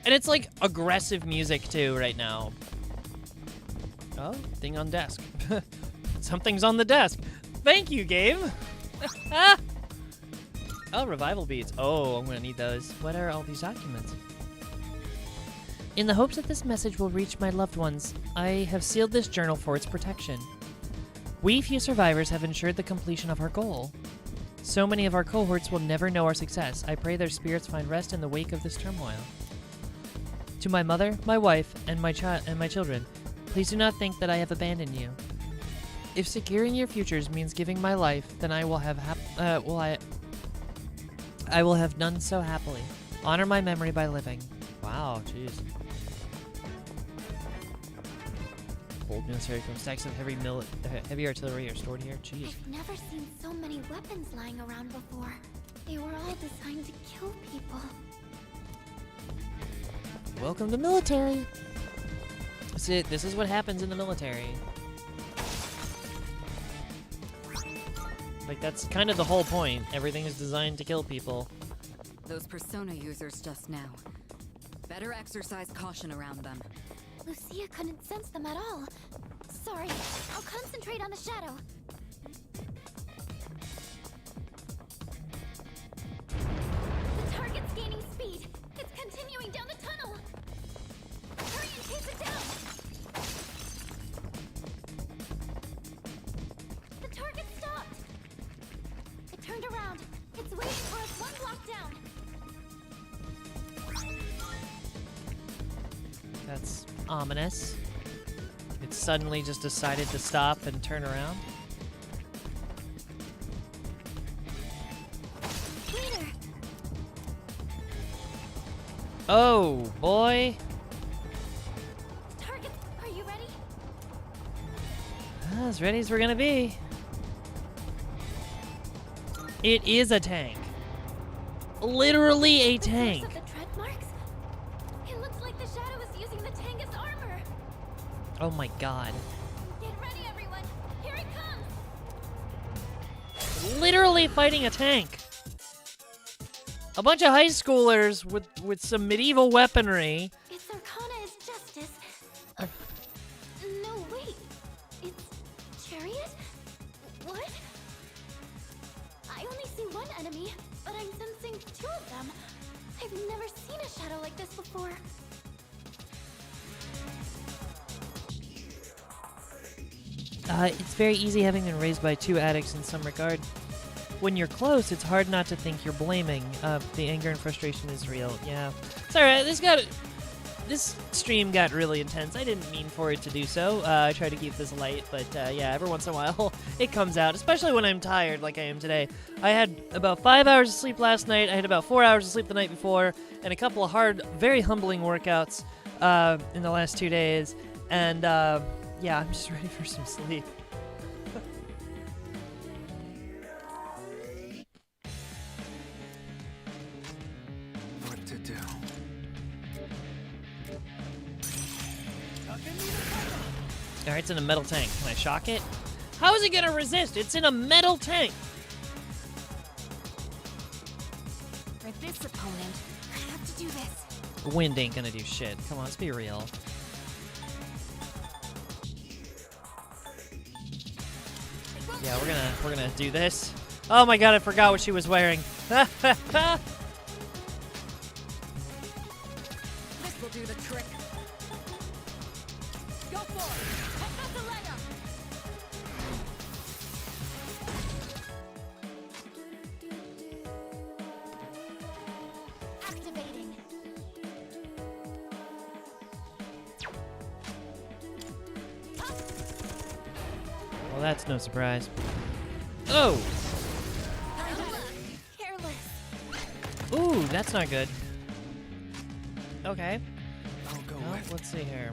And it's like aggressive music too right now. Oh, thing on desk. Something's on the desk. Thank you, game. Oh, revival beads. Oh, I'm gonna need those. What are all these documents? In the hopes that this message will reach my loved ones, I have sealed this journal for its protection. We few survivors have ensured the completion of our goal. So many of our cohorts will never know our success. I pray their spirits find rest in the wake of this turmoil. To my mother, my wife, and my children, please do not think that I have abandoned you. If securing your futures means giving my life, then I will have I will have done so happily. Honor my memory by living. Wow, jeez. Old military from stacks of heavy artillery are stored here. Jeez. I've never seen so many weapons lying around before. They were all designed to kill people. Welcome to military. See, this is what happens in the military. Like, that's kind of the whole point. Everything is designed to kill people. Those persona users just now. Better exercise caution around them. Lucia couldn't sense them at all. Sorry, I'll concentrate on the shadow. The target's gaining speed. It's continuing down the tunnel. Hurry and chase it down. The target stopped. It turned around. It's waiting for us one block down. That's ominous. It suddenly just decided to stop and turn around. Leader, Oh, boy. target, are you ready? As ready as we're gonna be. It is a tank. Literally a The source tank. of the tread marks? It looks like the shadow is using the tank as armor. Oh my god. Get ready, everyone. Here it comes. Literally fighting a tank. A bunch of high schoolers with some medieval weaponry. Its arcana is justice. No, wait. It's chariot? What? I only see one enemy, but I'm sensing two of them. I've never seen a shadow like this before. It's very easy having been raised by two addicts in some regard. When you're close, it's hard not to think you're blaming. The anger and frustration is real. Yeah. Sorry, this stream got really intense. I didn't mean for it to do so. I try to keep this light, but yeah, every once in a while it comes out, especially when I'm tired like I am today. I had about 5 hours of sleep last night. I had about 4 hours of sleep the night before, and a couple of hard, very humbling workouts in the last 2 days. And yeah, I'm just ready for some sleep. What to do? Alright, it's in a metal tank. Can I shock it? How is it gonna resist? It's in a metal tank! For this opponent, I have to do this. Wind ain't gonna do shit. Come on, let's be real. Yeah, we're gonna do this. Oh my god, I forgot what she was wearing. This will do the trick. Go for it. Professor Activating. Well, that's no surprise. Oh! Careless. Ooh, that's not good. Okay. I'll go Well, with. let's see here.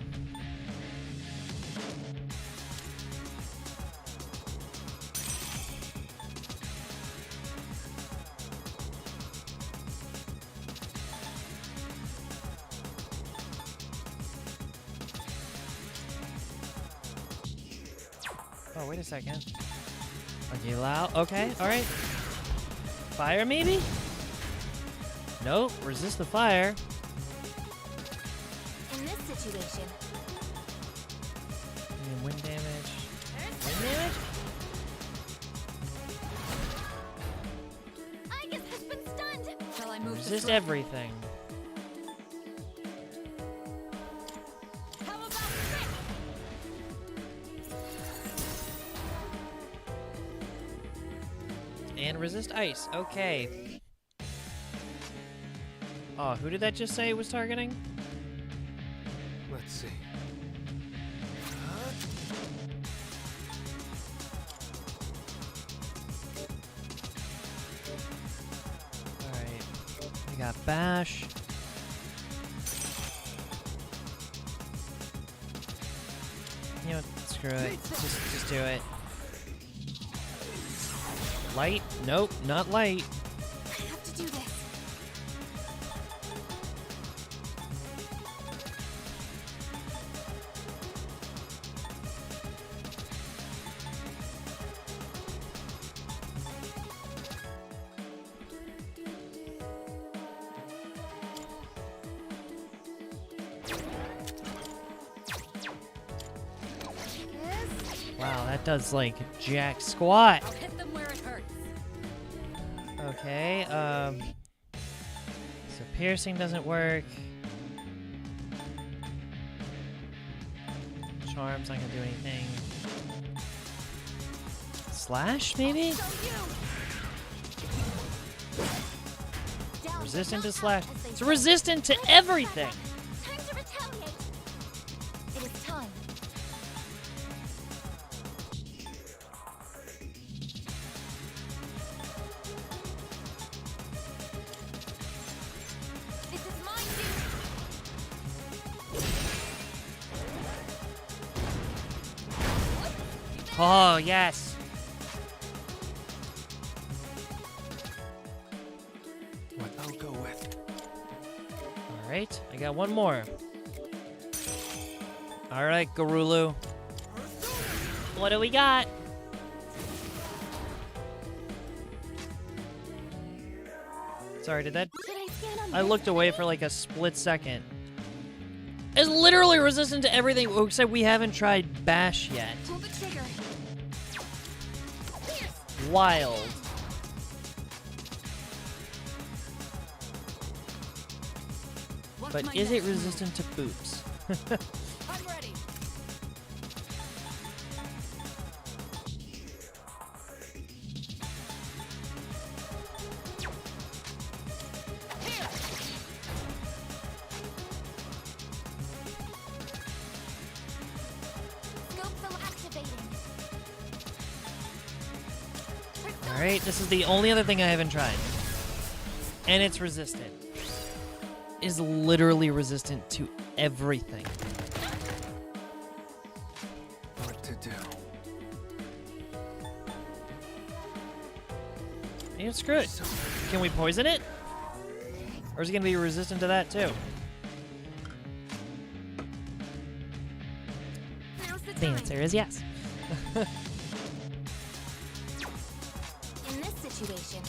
Oh, wait a second. Okay, loud. Okay, alright. Fire, maybe? Nope, resist the fire. In this situation, Wind damage. Wind damage? I guess has been stunned. Shall I move to Resist strike? everything. How about this? And resist ice. Okay. Oh, who did that just say it was targeting? Let's see. Alright. We got Bash. You know what? Screw it. Just do it. Light? Nope, not light. I have to do this. Wow, that does like jack squat. I'll hit them where it hurts. Okay, so piercing doesn't work. Charm's not gonna do anything. Slash, maybe? So Down, Resistant but to not slash. out, as they It's say. resistant to Time to fight everything! back. Time to retaliate. It is time. This is my duty. Oh, yes! What I'll go with. Alright, I got one more. Alright, Garulu. What do we got? Sorry, did that... Should I scan on I this looked away for like a split second. It's literally resistant to everything, except we haven't tried Bash yet. Pull the trigger. Wild. What's But my is it next move? resistant to boops? I'm ready. Scope cell activating. Alright, this is the only other thing I haven't tried. And it's resistant. Is literally resistant to everything. What to do? Yeah, screw it. Can we poison it? Or is it gonna be resistant to that too? Now's the The time. answer is yes. In this situation,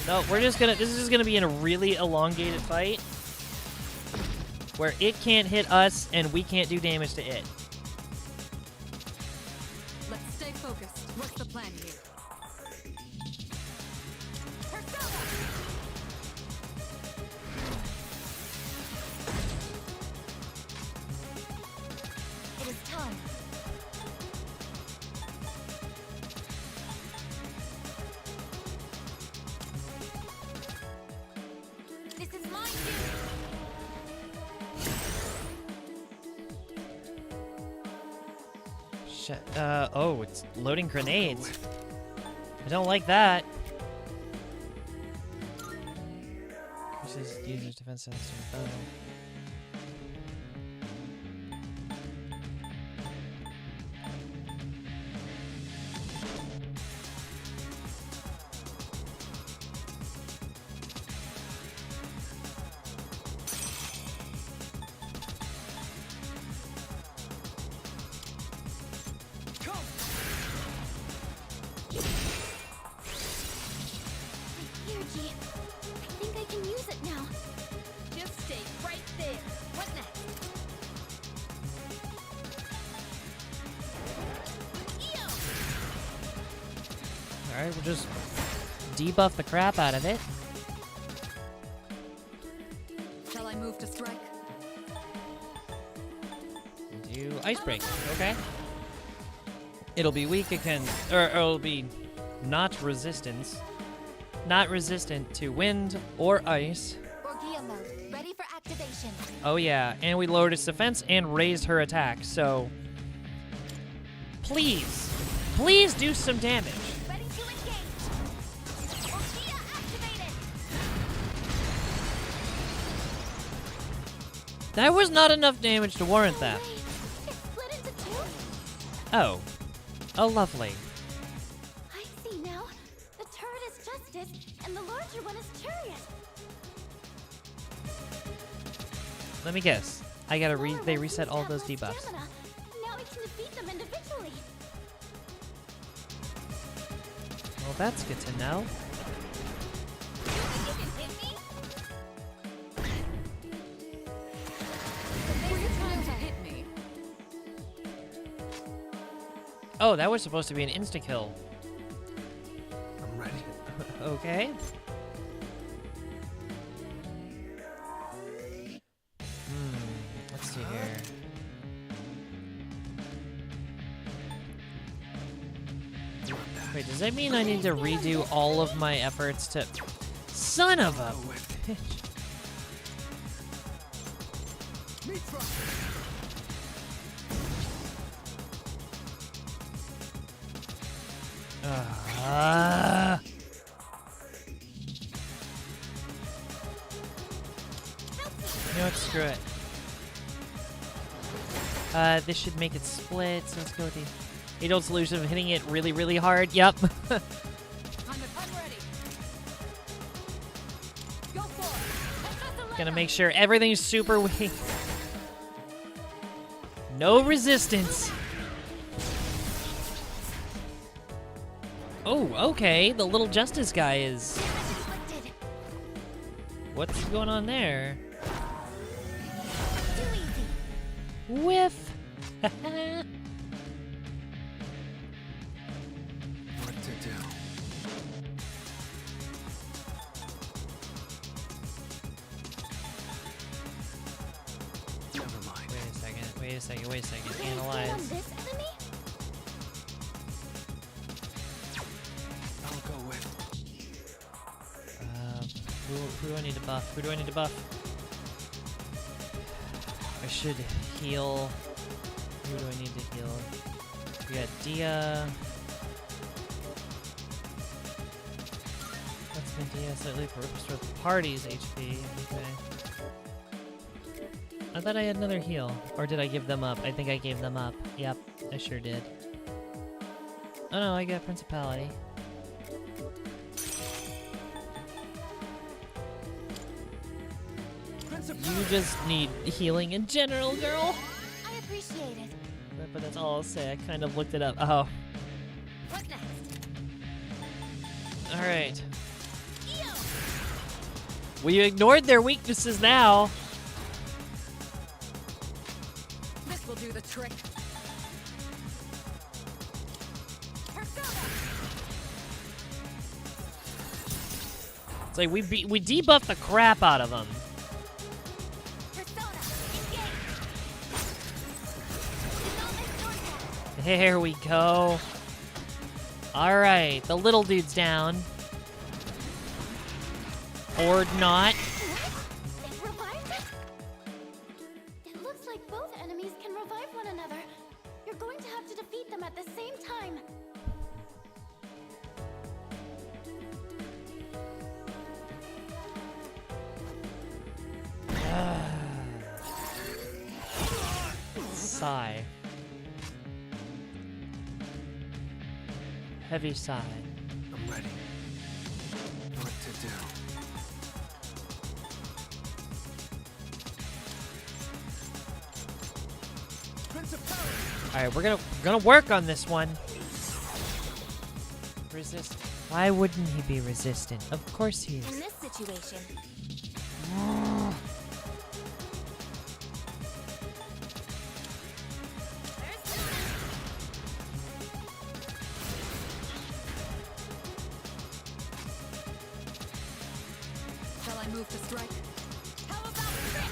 No, we're just gonna. This is just gonna be in a really elongated fight where it can't hit us and we can't do damage to it. Let's stay focused. What's the plan here? it is time. This is my duty. Shit. Oh, it's loading grenades. I don't like that. Increases user's defense sensor. Oh. My energy. I think I can use it now. Alright, we'll just debuff the crap out of it. Shall I move to strike? Do Ice Break, okay. It'll be weak against, or it'll be not resistant to wind or ice. Orgia mode, ready for activation. Oh yeah, and we lowered its defense and raised her attack, so please do some damage. Ready to engage. Orgia activated. That was not enough damage to warrant that. Wait, it's split into two? Oh. Oh, lovely. I see now. The turret is Justice, and the larger one is Chariot. Let me guess. I gotta Smaller they ones reset seem to all have those less debuffs. stamina. Now we can defeat them individually. Well, that's good to know. You think you can hit me? Were you trying to hit me? Oh, that was supposed to be an insta-kill. I'm ready. Okay. Let's see here. Wait, does that mean I need to redo all of my efforts to... Son of a bitch. You know what? Screw it. This should make it split, so let's go with the age-old solution of hitting it really, really hard. Yep. I'm ready. Go for it. Gonna make sure everything's super weak. No resistance. Oh, okay. The little Justice guy is... Inflicted. What's going on there? Too easy. Whiff. What to do? Never mind. Wait a second. Wait a second. Wait a second. Can I stand on Analyze. this enemy? I'll go with. Who do I need to buff? Who do I need to buff? I should heal. Who do I need to heal? We got Dia. What's my Dia? Slightly restore the party's HP. Okay. I thought I had another heal. Or did I give them up? I think I gave them up. Yep, I sure did. Oh no, I got Principality. You just need healing in general, girl. I appreciate it. But that's all I'll say. I kind of looked it up. Oh. What next? Alright. We ignored their weaknesses now. This will do the trick. It's like we debuffed the crap out of them. Persona, engage. There we go. Alright, the little dude's down. Or not. What? It revived it? It looks like both enemies can revive one another. You're going to have to defeat them at the same time. Sigh. Heavy sigh. I'm ready. What to do? Alright, we're gonna work on this one. Resist. Why wouldn't he be resistant? Of course he In is. this situation, move to strike? How about trick?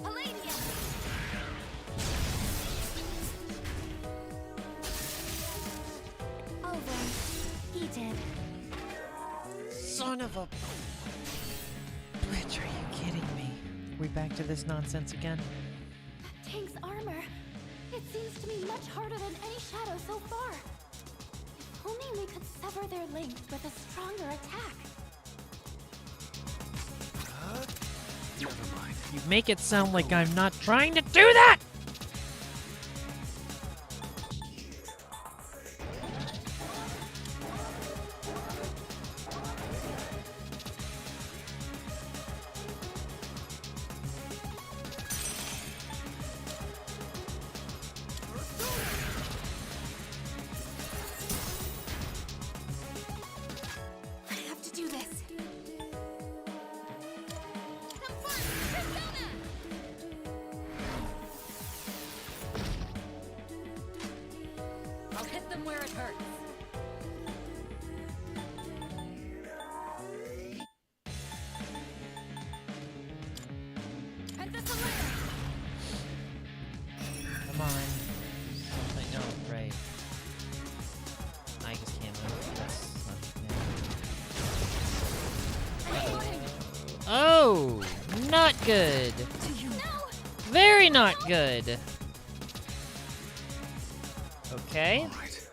Palladium! Over. He did. Son of a... Bitch, are you kidding me? We back to this nonsense again? Tank's armor. It seems to be much harder than any shadow so far. If only we could sever their link with a stronger attack. Never mind. You make it sound like I'm not trying to do that! I have to do this. Have fun, Persona! I'll hit them where it hurts. And this later. Come on. Something. No, right. I just can't move. That's Oh! Not good. Very not good. Okay. All right.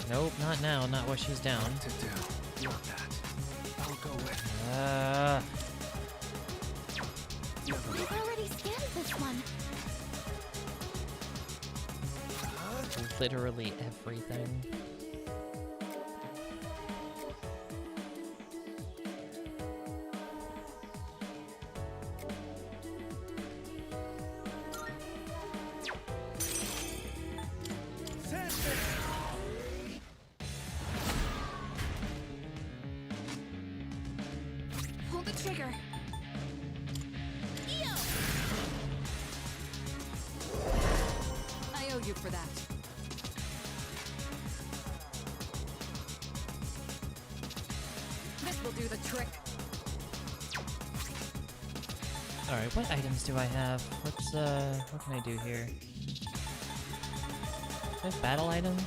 Nope, not now. Not while she's down. To do. Not that. I'll go with. Never We've mind. already scanned this one. Literally everything. Pull the trigger. Eo! I owe you for that. This will do the trick. Alright, what items do I have? Let's, what can I do here? Do I have battle items?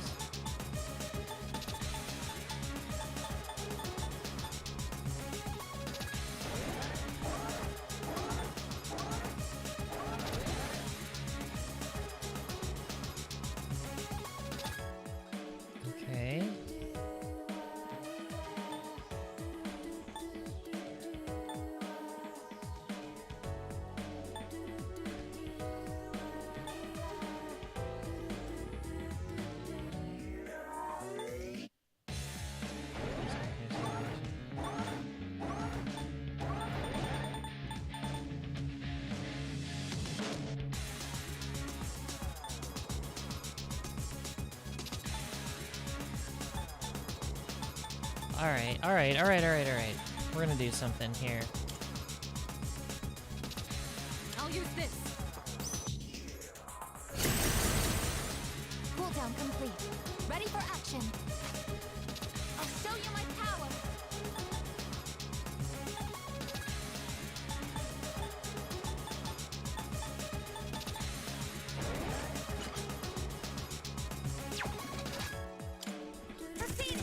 Okay. Alright. We're gonna do something here. I'll use this. Cooldown complete. Ready for action. I'll show you my power. Proceed.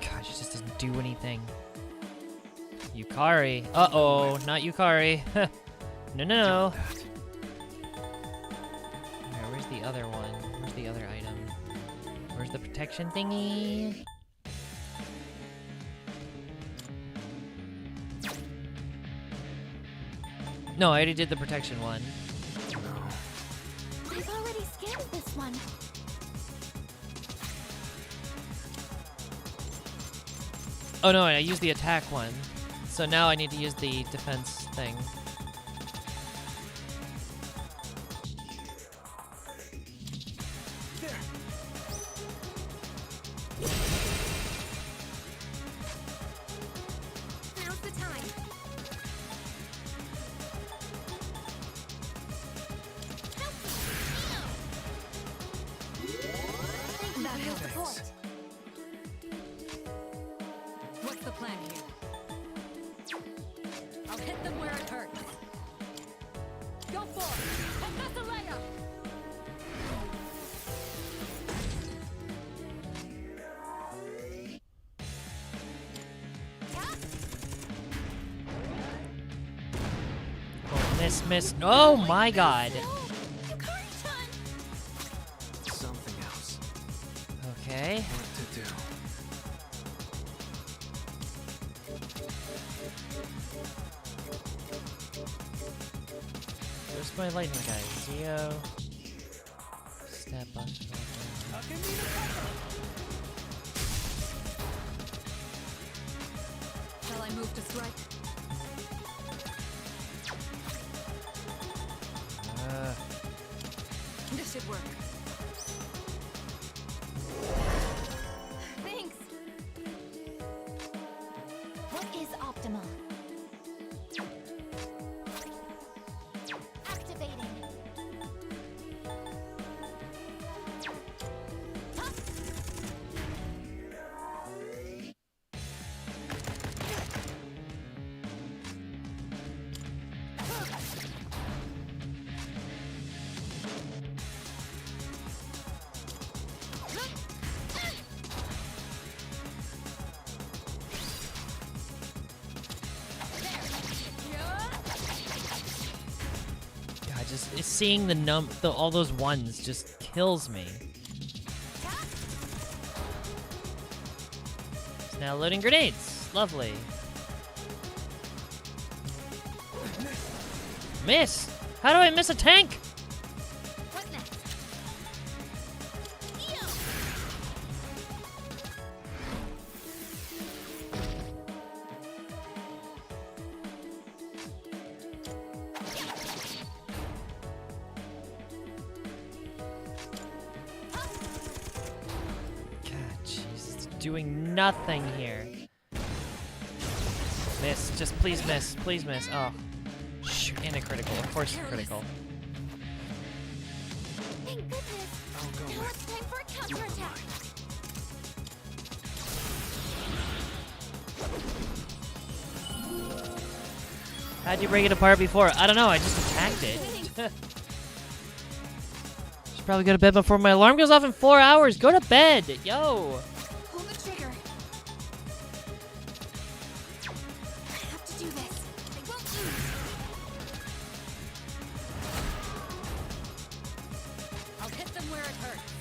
God, she just doesn't do anything. Yukari. Uh-oh, not Yukari. No. That. Alright, where's the other one? Where's the other item? Where's the protection thingy? No, I already did the protection one. I've already scanned this one. Oh no, I used the attack one. So now I need to use the defense thing. Now's the time. plan here. I'll hit them where it hurts. Go for it! Professor Oh, miss. Oh my god. Something else. Okay. What to do? Where's my lightning guy? Zio. Step on. Shall I move to strike? This should work. Thanks. What is optimal? Activating. Huh? God, just seeing all those ones just kills me. It's now loading grenades. Lovely. Miss! How do I miss a tank? What next? God, jeez, it's doing nothing here. Miss, just please miss, please miss. Oh, shoot, and a critical. Of course, it's critical. Thank goodness. Now it's time for a counterattack. How'd you break it apart before? I don't know. I just attacked it. Should probably go to bed before my alarm goes off in 4 hours. Go to bed, yo. Pull the trigger. I have to do this. I won't lose. I'll hit them where it hurts.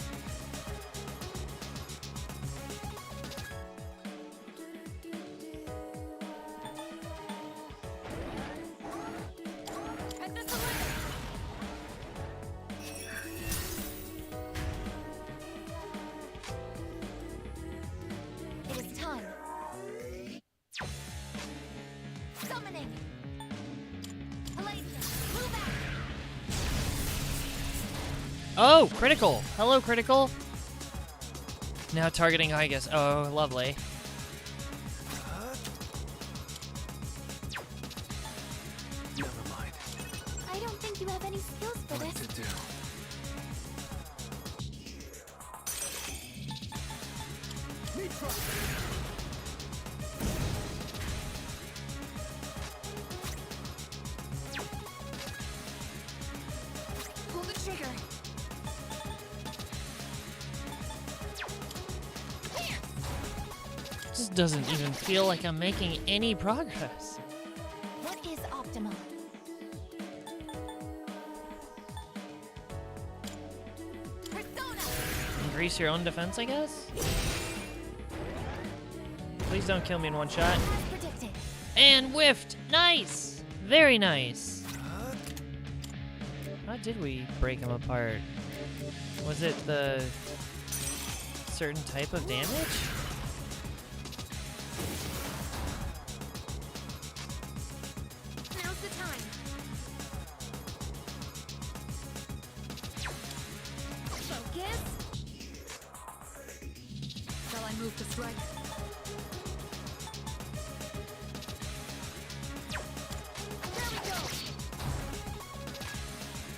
Head this away. It is time. Summoning. Palladium, move out. Oh, critical. Hello, critical. Now targeting Igus. Oh, lovely. Never mind. I don't think you have any skills for What this. to do? Pull the trigger. This doesn't even feel like I'm making any progress. What is optimal? Persona. Increase your own defense, I guess? Please don't kill me in one shot. As predicted. And whiffed! Nice! Very nice. How did we break them apart? Was it the certain type of damage? Now's the time. Focus. Shall I move to strike? There we go.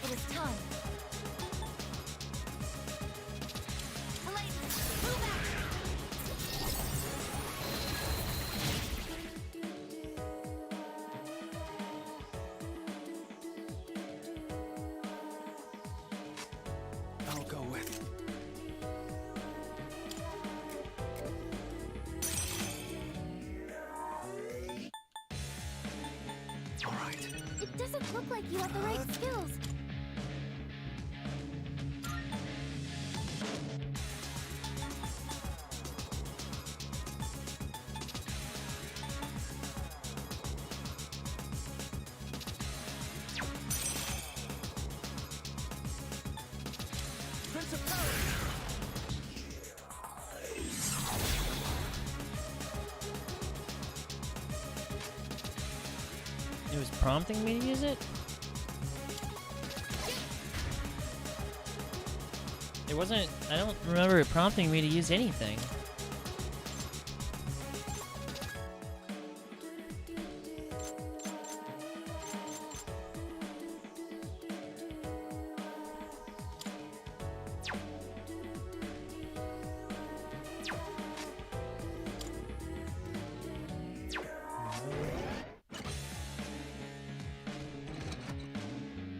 It is time. Palladium, move out. doesn't look like you have the right skills. It was prompting me to use it? It wasn't... I don't remember it prompting me to use anything.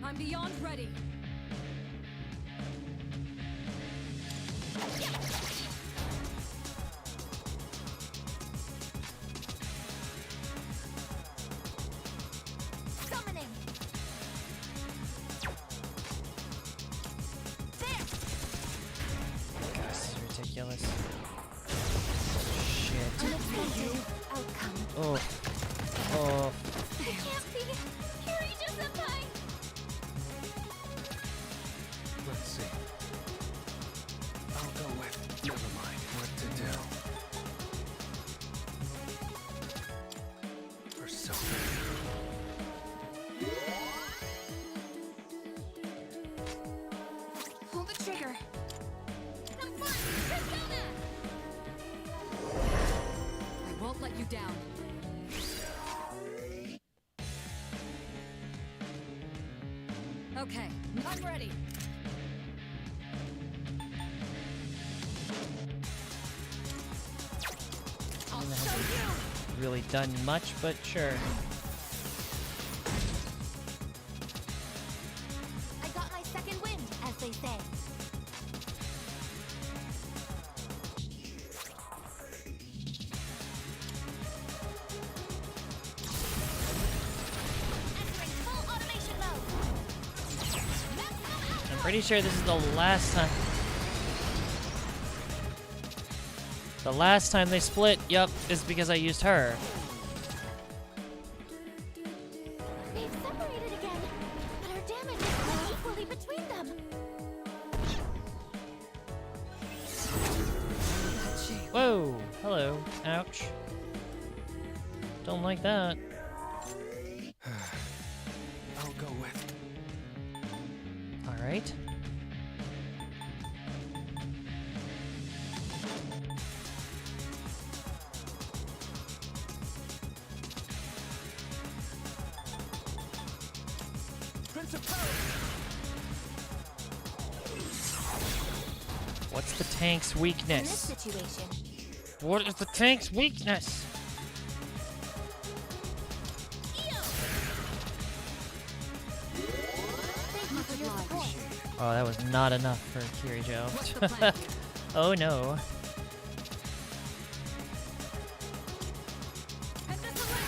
I'm beyond ready. Summoning. God, this is ridiculous. Shit. Unexpected outcome. Oh. Oh. It can't be. Kiryu-senpai! Let's see. I'll go with. Never mind what to do. Persona. Pull the trigger. Have fun! Persona! I won't let you down. Okay, I'm ready. I'll show you. Really done much, but sure. I got my second wind, as they say. Entering full automation mode. Maximum I'm pretty sure this is the last time. The last time they split, yup, is because I used her. They've separated again, but our damage is split equally between them. Whoa! Hello. Ouch. Don't like that. I'll go with. Alright. Prince of Power! What's the tank's In this weakness? situation, What is the tank's weakness? thank you for your support. Oh, that was not enough for What's the Kirijo. plan? Oh no. Head this way.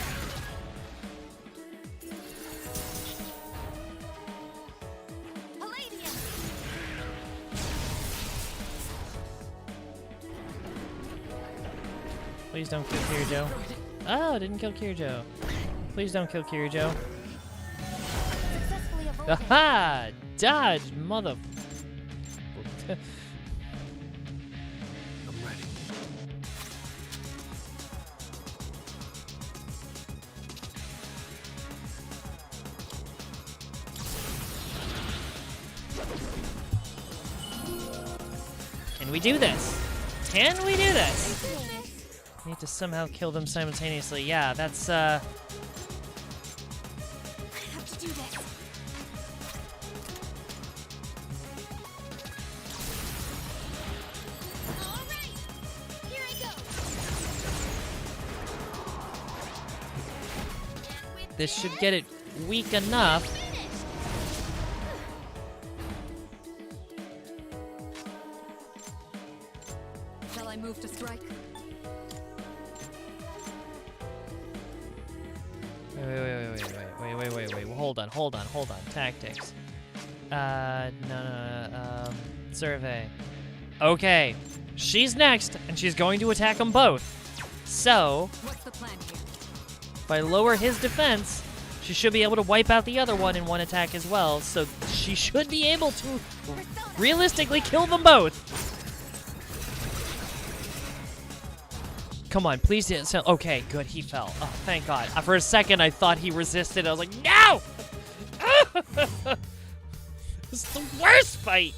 Palladium! Please don't kill Kirijo. Oh, didn't kill Kirijo. Please don't kill Kirijo. Successfully avoided. Aha! Dodge, mother. I'm ready. Can we do this? Can we do this? We need to somehow kill them simultaneously. Yeah, that's, I have to do this. All right, here I go. And with this should get it weak enough. finished. Shall I move to strike? Wait, hold on. hold on. Tactics. No. Survey. Okay. She's next, and she's going to attack them both. So, What's the plan here? if I lower his defense, she should be able to wipe out the other one in one attack as well. So she should be able to realistically kill them both. Come on, please hit. So, okay, good. He fell. Oh, thank God. For a second, I thought he resisted. I was like, no! This is the worst fight.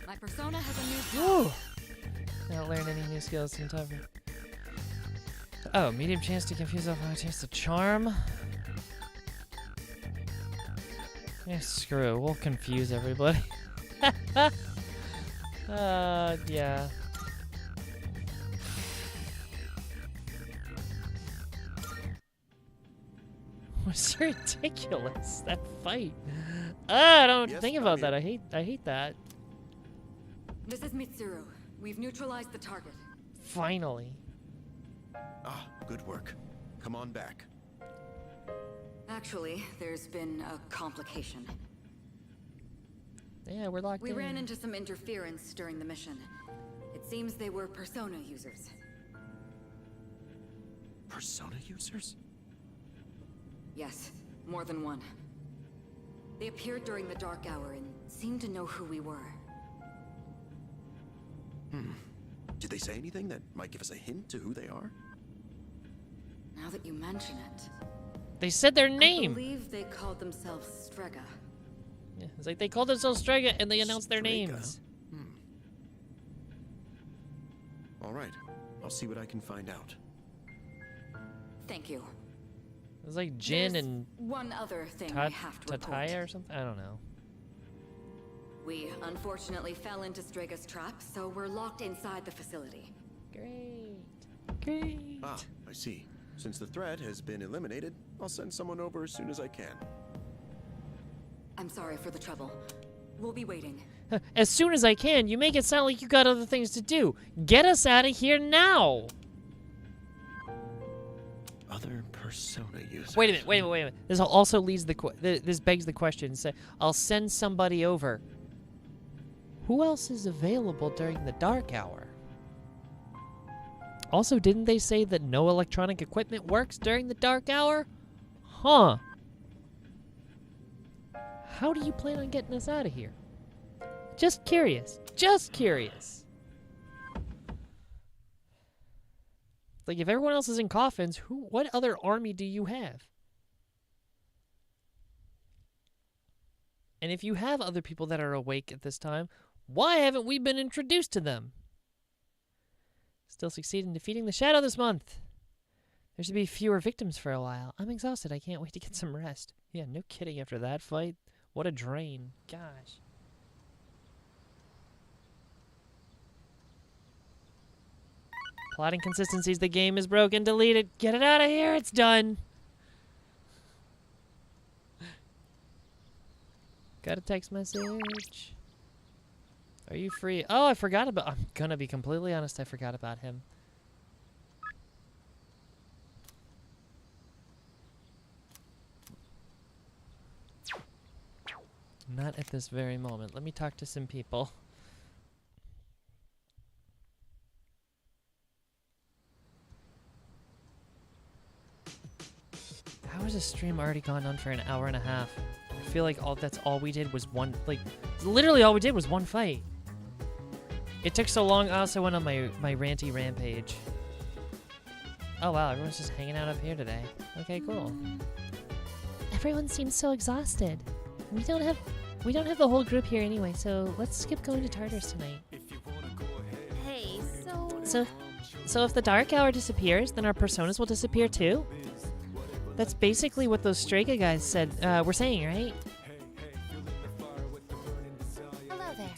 My persona has a new Woo! Not learn any new skills in time. Oh, medium chance to confuse off chance to charm. Yeah, screw it. We'll confuse everybody. Yeah. Was ridiculous that fight. I don't Yes, think I'm about here. that. I hate that. This is Mitsuru. We've neutralized the target. Finally. Ah, good work. Come on back. Actually, there's been a complication. Yeah, we're locked We in. ran into some interference during the mission. It seems they were persona users. Persona users? Yes, more than one. They appeared during the dark hour and seemed to know who we were. Did they say anything that might give us a hint to who they are? Now that you mention it, They said their I name. believe they called themselves Strega. Yeah, it's like they called themselves Strega and they announced their Strega? names. All right. I'll see what I can find out. Thank you. It was like Jin There's and one other thing I have to report. Tataya or something. I don't know. We unfortunately fell into Strega's trap, so we're locked inside the facility. Great. Ah, I see. Since the threat has been eliminated, I'll send someone over as soon as I can. I'm sorry for the trouble. We'll be waiting. As soon as I can, you make it sound like you got other things to do. Get us out of here now. Other persona users. Wait a minute. This also leads this begs the question. Say, I'll send somebody over. Who else is available during the dark hour? Also, didn't they say that no electronic equipment works during the dark hour? Huh. How do you plan on getting us out of here? Just curious. Just curious. Like, if everyone else is in coffins, what other army do you have? And if you have other people that are awake at this time, why haven't we been introduced to them? Still succeed in defeating the shadow this month. There should be fewer victims for a while. I'm exhausted. I can't wait to get some rest. Yeah, no kidding after that fight. What a drain. Gosh. Plot inconsistencies. The game is broken. Delete it. Get it out of here. It's done. Got a text message. Are you free? Oh, I forgot about... I'm gonna be completely honest. I forgot about him. Not at this very moment. Let me talk to some people. How has this stream already gone on for an hour and a half? I feel like that's all we did was one, like, literally all we did was one fight. It took so long, I also went on my ranty rampage. Oh wow, everyone's just hanging out up here today. Okay, cool. Everyone seems so exhausted. We don't have the whole group here anyway, so let's skip going to Tartarus tonight. Hey, So if the dark hour disappears, then our personas will disappear too? That's basically what those Strega guys said, were saying, right? Hello there.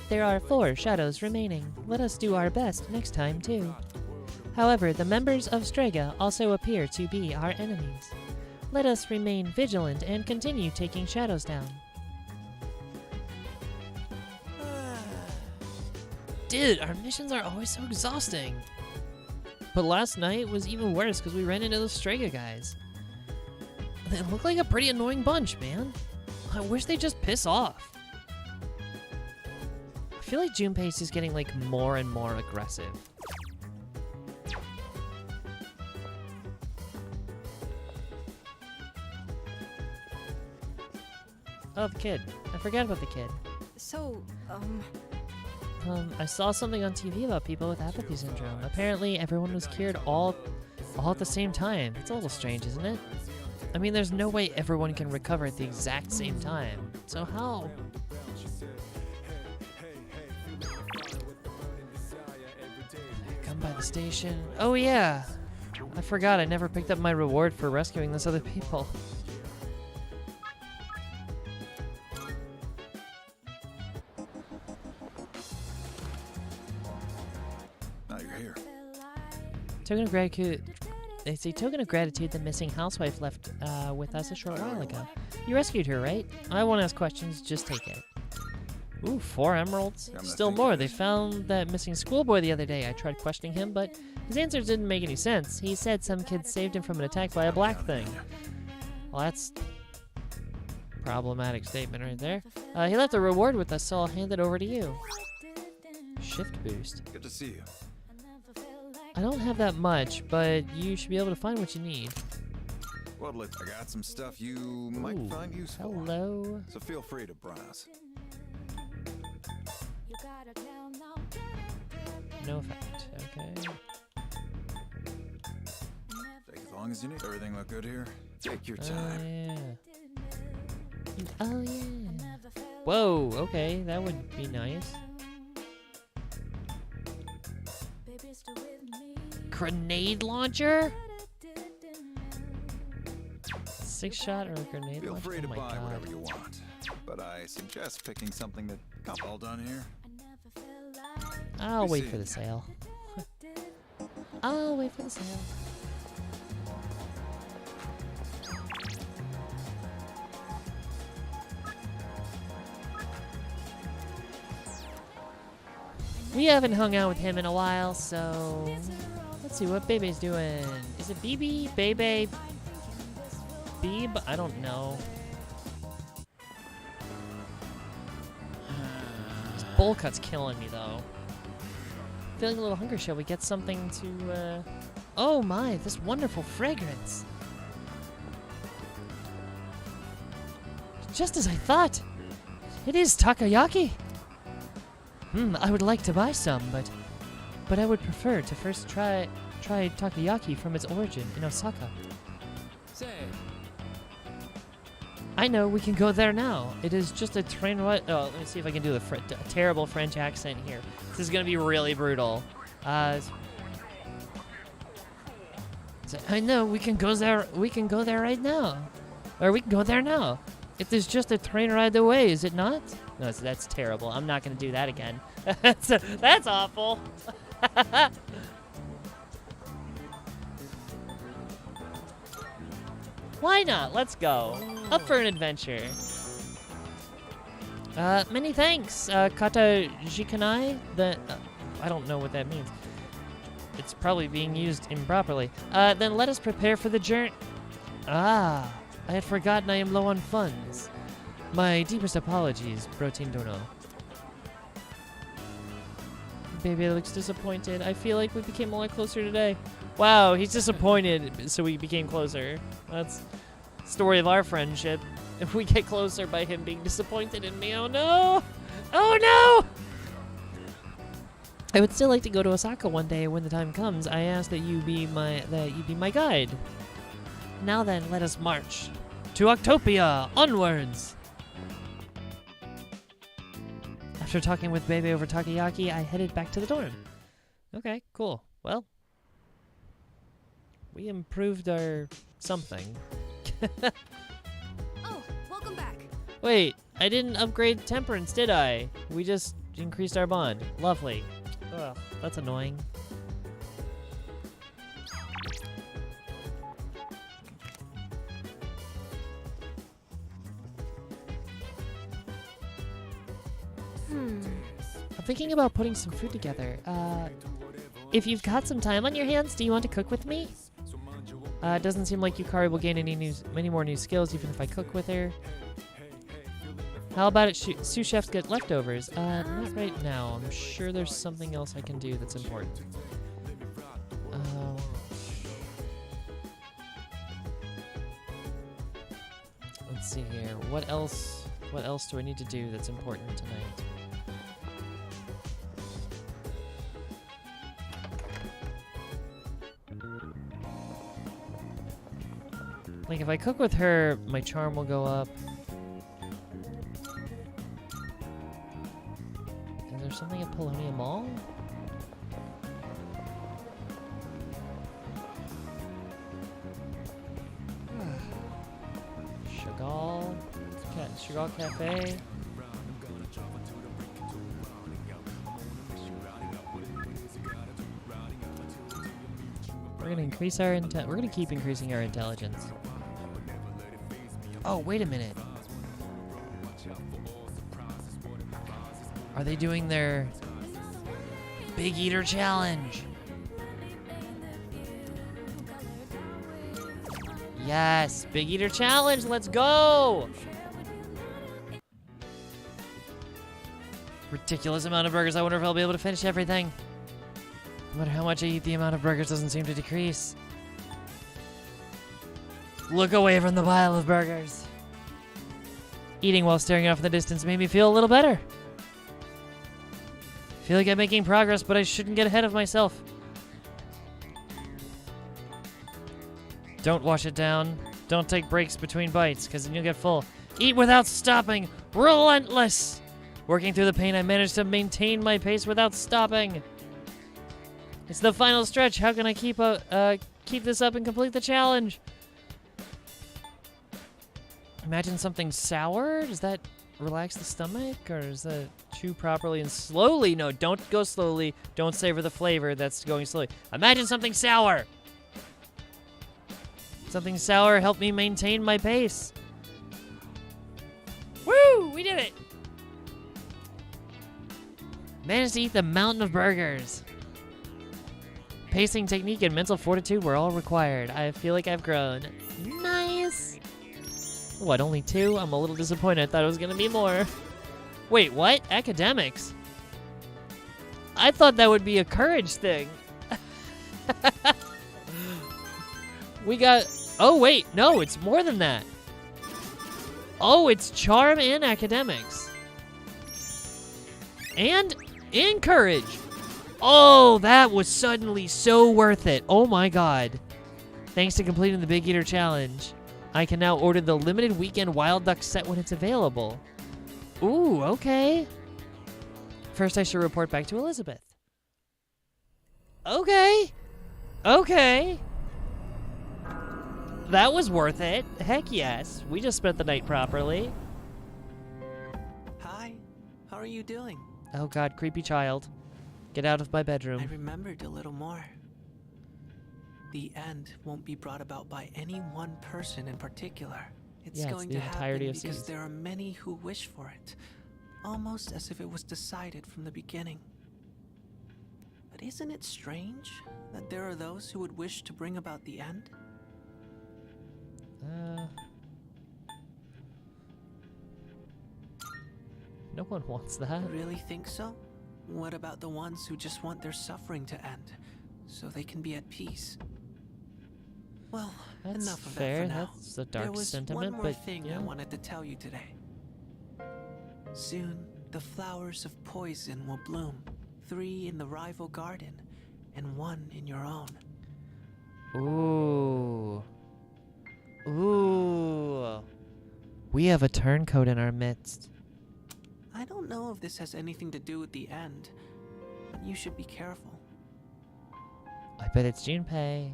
There are 4 shadows remaining. Let us do our best next time too. However, the members of Strega also appear to be our enemies. Let us remain vigilant and continue taking shadows down. Dude, our missions are always so exhausting. But last night was even worse because we ran into those Strega guys. They look like a pretty annoying bunch, man. I wish they'd just piss off. I feel like Junpei's is getting like more and more aggressive. Oh, the kid. I forgot about the kid. So, I saw something on TV about people with apathy syndrome. Apparently, everyone was cured all at the same time. It's a little strange, isn't it? I mean, there's no way everyone can recover at the exact same time. So how? Come by the station. Oh yeah! I forgot I never picked up my reward for rescuing those other people. Now you're here. Token of gratitude. It's a token of gratitude the missing housewife left with us a short while ago. You rescued her, right? I won't ask questions, just take it. Ooh, 4 emeralds. Still more. They found that missing schoolboy the other day. I tried questioning him, but his answers didn't make any sense. He said some kid saved him from an attack by a black thing. Well, that's problematic statement right there. He left a reward with us, so I'll hand it over to you. Shift boost. Good to see you. I don't have that much, but you should be able to find what you need. Well, look, I got some stuff you might Ooh, find useful. hello. So feel free to browse. No effect. Okay. Take as long as you need. Everything look good here? Take your Oh time. yeah. Oh yeah. Whoa. Okay, that would be nice. Grenade launcher? 6-shot or a grenade Feel launcher? free Oh to my buy god. whatever you want, but I suggest picking something that got all done here. I'll Be wait seeing for the ya. sale. I'll wait for the sale. We haven't hung out with him in a while, so let's see what Bebe's doing. Is it BB? Bebe? Beeb? I don't know. This bowl cut's killing me though. Feeling a little hungry. Shall we get something to, Oh my, this wonderful fragrance. Just as I thought. It is takoyaki. I would like to buy some, but I would prefer to first try takoyaki from its origin in Osaka. Say, I know, we can go there now. It is just a train ride. Oh, let me see if I can do the terrible French accent here. This is gonna be really brutal. I know, we can go there. We can go there right now, or we can go there now. It is just a train ride away, is it not? No, that's terrible. I'm not gonna do that again. That's awful. Why not? Let's go. Up for an adventure. Many thanks, Kata Jikanai. I don't know what that means. It's probably being used improperly. Then let us prepare for the journey. Ah, I had forgotten I am low on funds. My deepest apologies, Protein Dono. Baby looks disappointed. I feel like we became a lot closer today. Wow, he's disappointed, so we became closer. That's the story of our friendship. If we get closer by him being disappointed in me, oh no! Oh no! I would still like to go to Osaka one day when the time comes. I ask that you be my guide. Now then, let us march to Octopia, onwards. After talking with Bebe over takoyaki, I headed back to the dorm. Okay, cool. Well, we improved our something. Oh, welcome back. Wait, I didn't upgrade Temperance, did I? We just increased our bond. Lovely. Ugh, that's annoying. I'm thinking about putting some food together. If you've got some time on your hands, do you want to cook with me? It doesn't seem like Yukari will gain many more new skills even if I cook with her. How about it? Sous chefs get leftovers. Not right now. I'm sure there's something else I can do that's important. Let's see here. What else do I need to do that's important tonight? Like, if I cook with her, my charm will go up. Is there something at Polonia Mall? Chagall Cafe. We're gonna increase our we're gonna keep increasing our intelligence. Oh, wait a minute. Are they doing their Big Eater Challenge? Yes, Big Eater Challenge, let's go! Ridiculous amount of burgers. I wonder if I'll be able to finish everything. No matter how much I eat, the amount of burgers doesn't seem to decrease. Look away from the pile of burgers. Eating while staring off in the distance made me feel a little better. I feel like I'm making progress, but I shouldn't get ahead of myself. Don't wash it down. Don't take breaks between bites, because then you'll get full. Eat without stopping. Relentless. Working through the pain, I managed to maintain my pace without stopping. It's the final stretch. How can I keep this up and complete the challenge? Imagine something sour. Does that relax the stomach, or does that chew properly and slowly? No, don't go slowly. Don't savor the flavor. That's going slowly. Imagine something sour. Something sour helped me maintain my pace. Woo! We did it! Managed to eat the mountain of burgers. Pacing technique and mental fortitude were all required. I feel like I've grown. Nice! What, only 2? I'm a little disappointed. I thought it was gonna be more. Wait, what? Academics? I thought that would be a courage thing. We got... Oh, wait. No, it's more than that. Oh, it's charm and academics. And courage. Oh, that was suddenly so worth it. Oh, my God. Thanks to completing the Big Eater Challenge, I can now order the limited weekend Wild Duck set when it's available. Ooh, okay. First, I should report back to Elizabeth. Okay. Okay. That was worth it. Heck yes. We just spent the night properly. Hi. How are you doing? Oh God, creepy child. Get out of my bedroom. I remembered a little more. The end won't be brought about by any one person in particular. It's going the to entirety happen of because seas. there are many who wish for it. Almost as if it was decided from the beginning. But isn't it strange that there are those who would wish to bring about the end? No one wants that. You really think so? What about the ones who just want their suffering to end, so they can be at peace? Well, That's enough of fair. that for now. That's a dark there was sentiment, one more but thing yeah. I wanted to tell you today. Soon, the flowers of poison will bloom. 3 in the rival garden, and 1 in your own. Ooh. Ooh. We have a turncoat in our midst. I don't know if this has anything to do with the end, but you should be careful. I bet it's Junpei.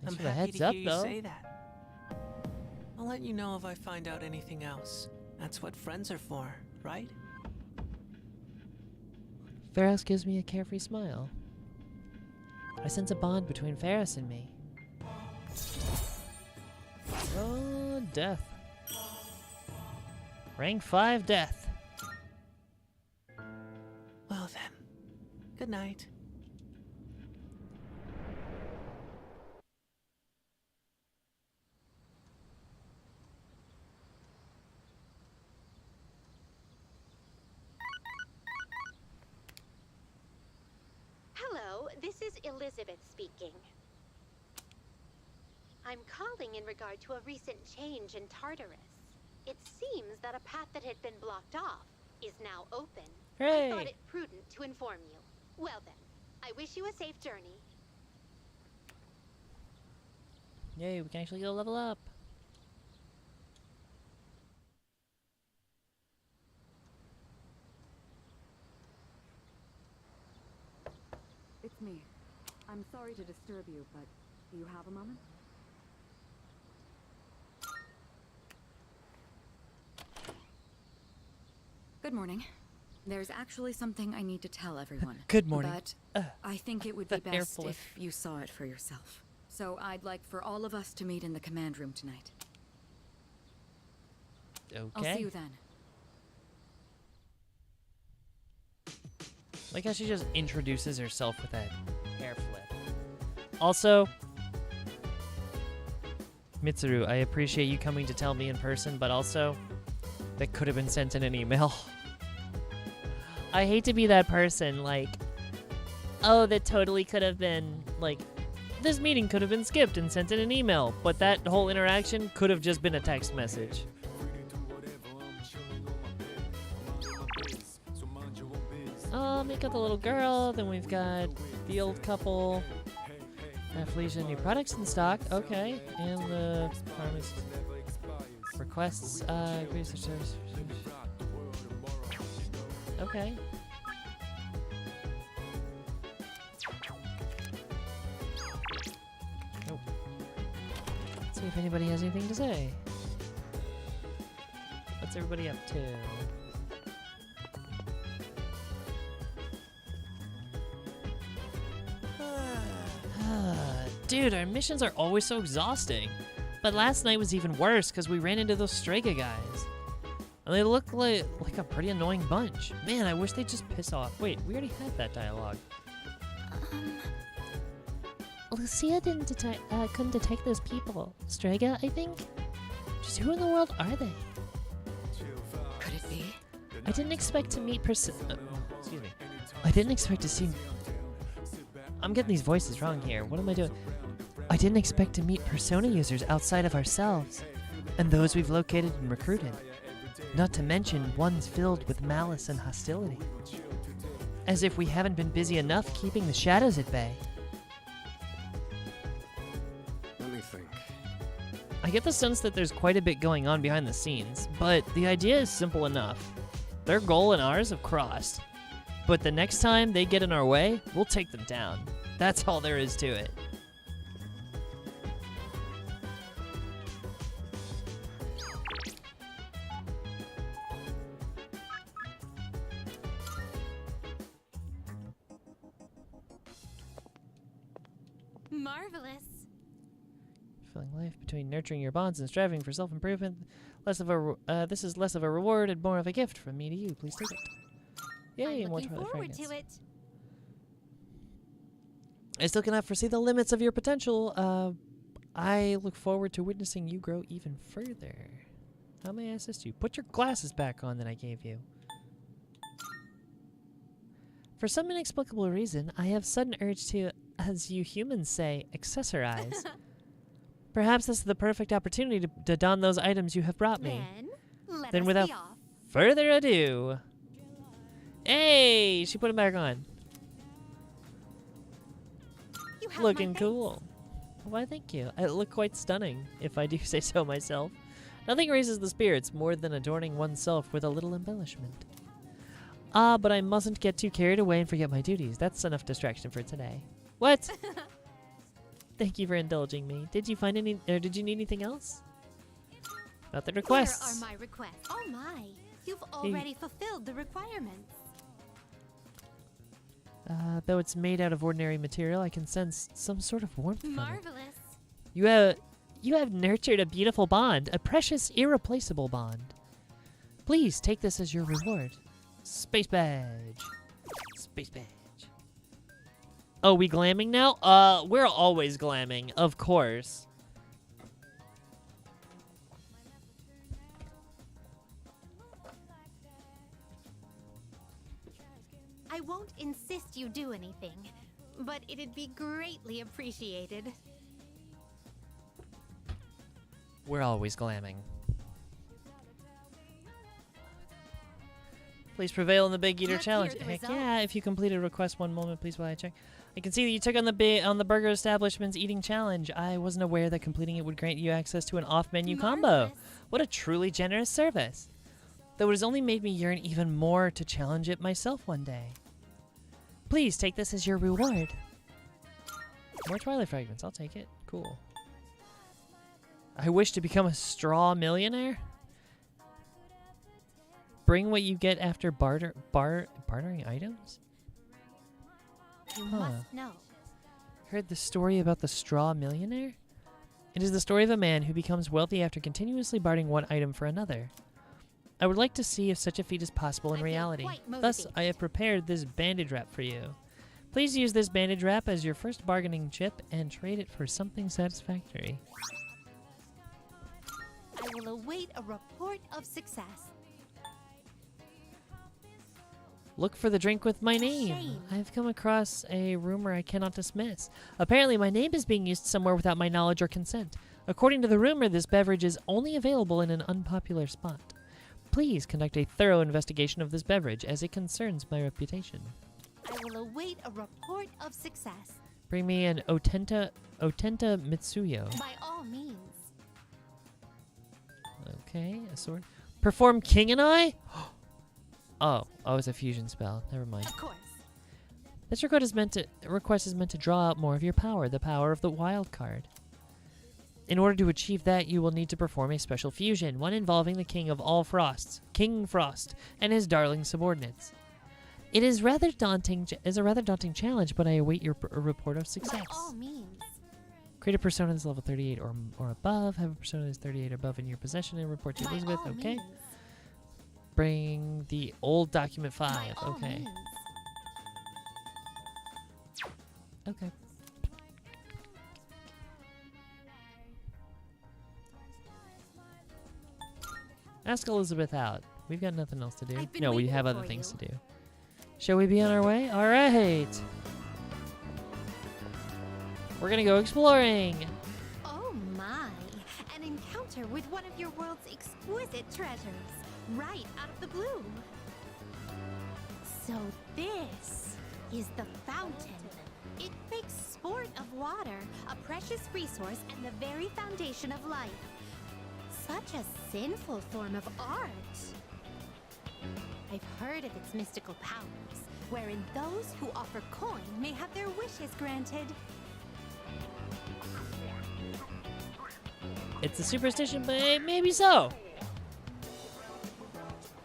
Thanks I'm for the happy heads to up, hear you though. say that. I'll let you know if I find out anything else. That's what friends are for, right? Ferris gives me a carefree smile. I sense a bond between Ferris and me. Oh, death. Rank 5 death. Good night. Hello, this is Elizabeth speaking. I'm calling in regard to a recent change in Tartarus. It seems that a path that had been blocked off is now open. I thought Hooray! it prudent to inform you. Well then, I wish you a safe journey. Yay, we can actually go level up. It's me. I'm sorry to disturb you, but do you have a moment? Good morning. There's actually something I need to tell everyone. Good morning. But I think it would be the hair best flip. if you saw it for yourself. So I'd like for all of us to meet in the command room tonight. Okay. I'll see you then. Like how she just introduces herself with that hair flip. Also, Mitsuru, I appreciate you coming to tell me in person, but also, that could have been sent in an email. I hate to be that person, like, oh, that totally could have been, like, this meeting could have been skipped and sent in an email, but that whole interaction could have just been a text message. Make up the little girl, then we've got the old couple. Felicia, new products in stock, okay. And the pharmacist requests, research service. Okay. Nope. Let's see if anybody has anything to say. What's everybody up to? Dude, our missions are always so exhausting. But last night was even worse because we ran into those Strega guys. And they look like a pretty annoying bunch. Man, I wish they'd just piss off. Wait, we already had that dialogue. Lucia couldn't detect those people. Strega, I think? Just who in the world are they? Could it be? I didn't expect to meet excuse me. I didn't expect to see... I'm getting these voices wrong here. What am I doing? I didn't expect to meet Persona users outside of ourselves, and those we've located and recruited. Not to mention ones filled with malice and hostility. As if we haven't been busy enough keeping the shadows at bay. Let me think. I get the sense that there's quite a bit going on behind the scenes, but the idea is simple enough. Their goal and ours have crossed. But the next time they get in our way, we'll take them down. That's all there is to it. Marvelous. Filling life between nurturing your bonds and striving for self-improvement. This is less of a reward and more of a gift from me to you. Please take it. Yay, I'm more looking Twilight forward fragrance. to it. I still cannot foresee the limits of your potential. I look forward to witnessing you grow even further. How may I assist you? Put your glasses back on that I gave you. For some inexplicable reason, I have sudden urge to, as you humans say, accessorize. Perhaps this is the perfect opportunity to don those items you have brought me. Then Without be off. further ado... Hey! She put it back on. You have Looking my thanks. cool. Why, thank you. I look quite stunning, if I do say so myself. Nothing raises the spirits more than adorning oneself with a little embellishment. But I mustn't get too carried away and forget my duties. That's enough distraction for today. What? Thank you for indulging me. Did you find any, or did you need anything else? Not the requests. Here are my requests. Oh my. You've already fulfilled the requirements. Though it's made out of ordinary material, I can sense some sort of warmth from it. Marvelous. You have nurtured a beautiful bond, a precious, irreplaceable bond. Please take this as your reward. Space badge. Space badge. Oh, we glamming now? We're always glamming, of course. I won't insist you do anything, but it'd be greatly appreciated. We're always glamming. Please prevail in the Big Eater Let's Challenge. hear the Heck results. yeah, if you completed a request, one moment, please, while I check. I can see that you took on the Burger Establishment's Eating Challenge. I wasn't aware that completing it would grant you access to an off-menu combo. Marvelous. What a truly generous service. Though it has only made me yearn even more to challenge it myself one day. Please take this as your reward. More Twilight Fragments, I'll take it. Cool. I wish to become a straw millionaire? Bring what you get after bartering items? You Huh. must know. Heard the story about the straw millionaire? It is the story of a man who becomes wealthy after continuously bartering one item for another. I would like to see if such a feat is possible in I feel reality. quite Thus, I motivated. have prepared this bandage wrap for you. Please use this bandage wrap as your first bargaining chip and trade it for something satisfactory. I will await a report of success. Look for the drink with my name. Shame. I've come across a rumor I cannot dismiss. Apparently, my name is being used somewhere without my knowledge or consent. According to the rumor, this beverage is only available in an unpopular spot. Please conduct a thorough investigation of this beverage, as it concerns my reputation. I will await a report of success. Bring me an Otenta Mitsuyo. By all means. Okay, a sword. Perform King and I? Oh, it's a fusion spell. Never mind. Of course. This request is meant to draw out more of your power, the power of the wild card. In order to achieve that, you will need to perform a special fusion, one involving the King of all Frosts, King Frost, and his darling subordinates. It is a rather daunting challenge, but I await your report of success. By all means. Create a persona that's level 38 or above. Have a persona that's 38 or above in your possession and report to By Elizabeth. all Okay. means. Bring the old document 5. By all Okay. means. Okay. Ask Elizabeth out. We've got nothing else to do. I've been No, we waiting have other for things you. to do. Shall we be on our way? All right. We're gonna go exploring. Oh my. An encounter with one of your world's exquisite treasures. Right out of the blue. So this is the fountain. It makes sport of water, a precious resource and the very foundation of life. Such a sinful form of art. I've heard of its mystical powers, wherein those who offer coin may have their wishes granted. It's a superstition, but maybe so.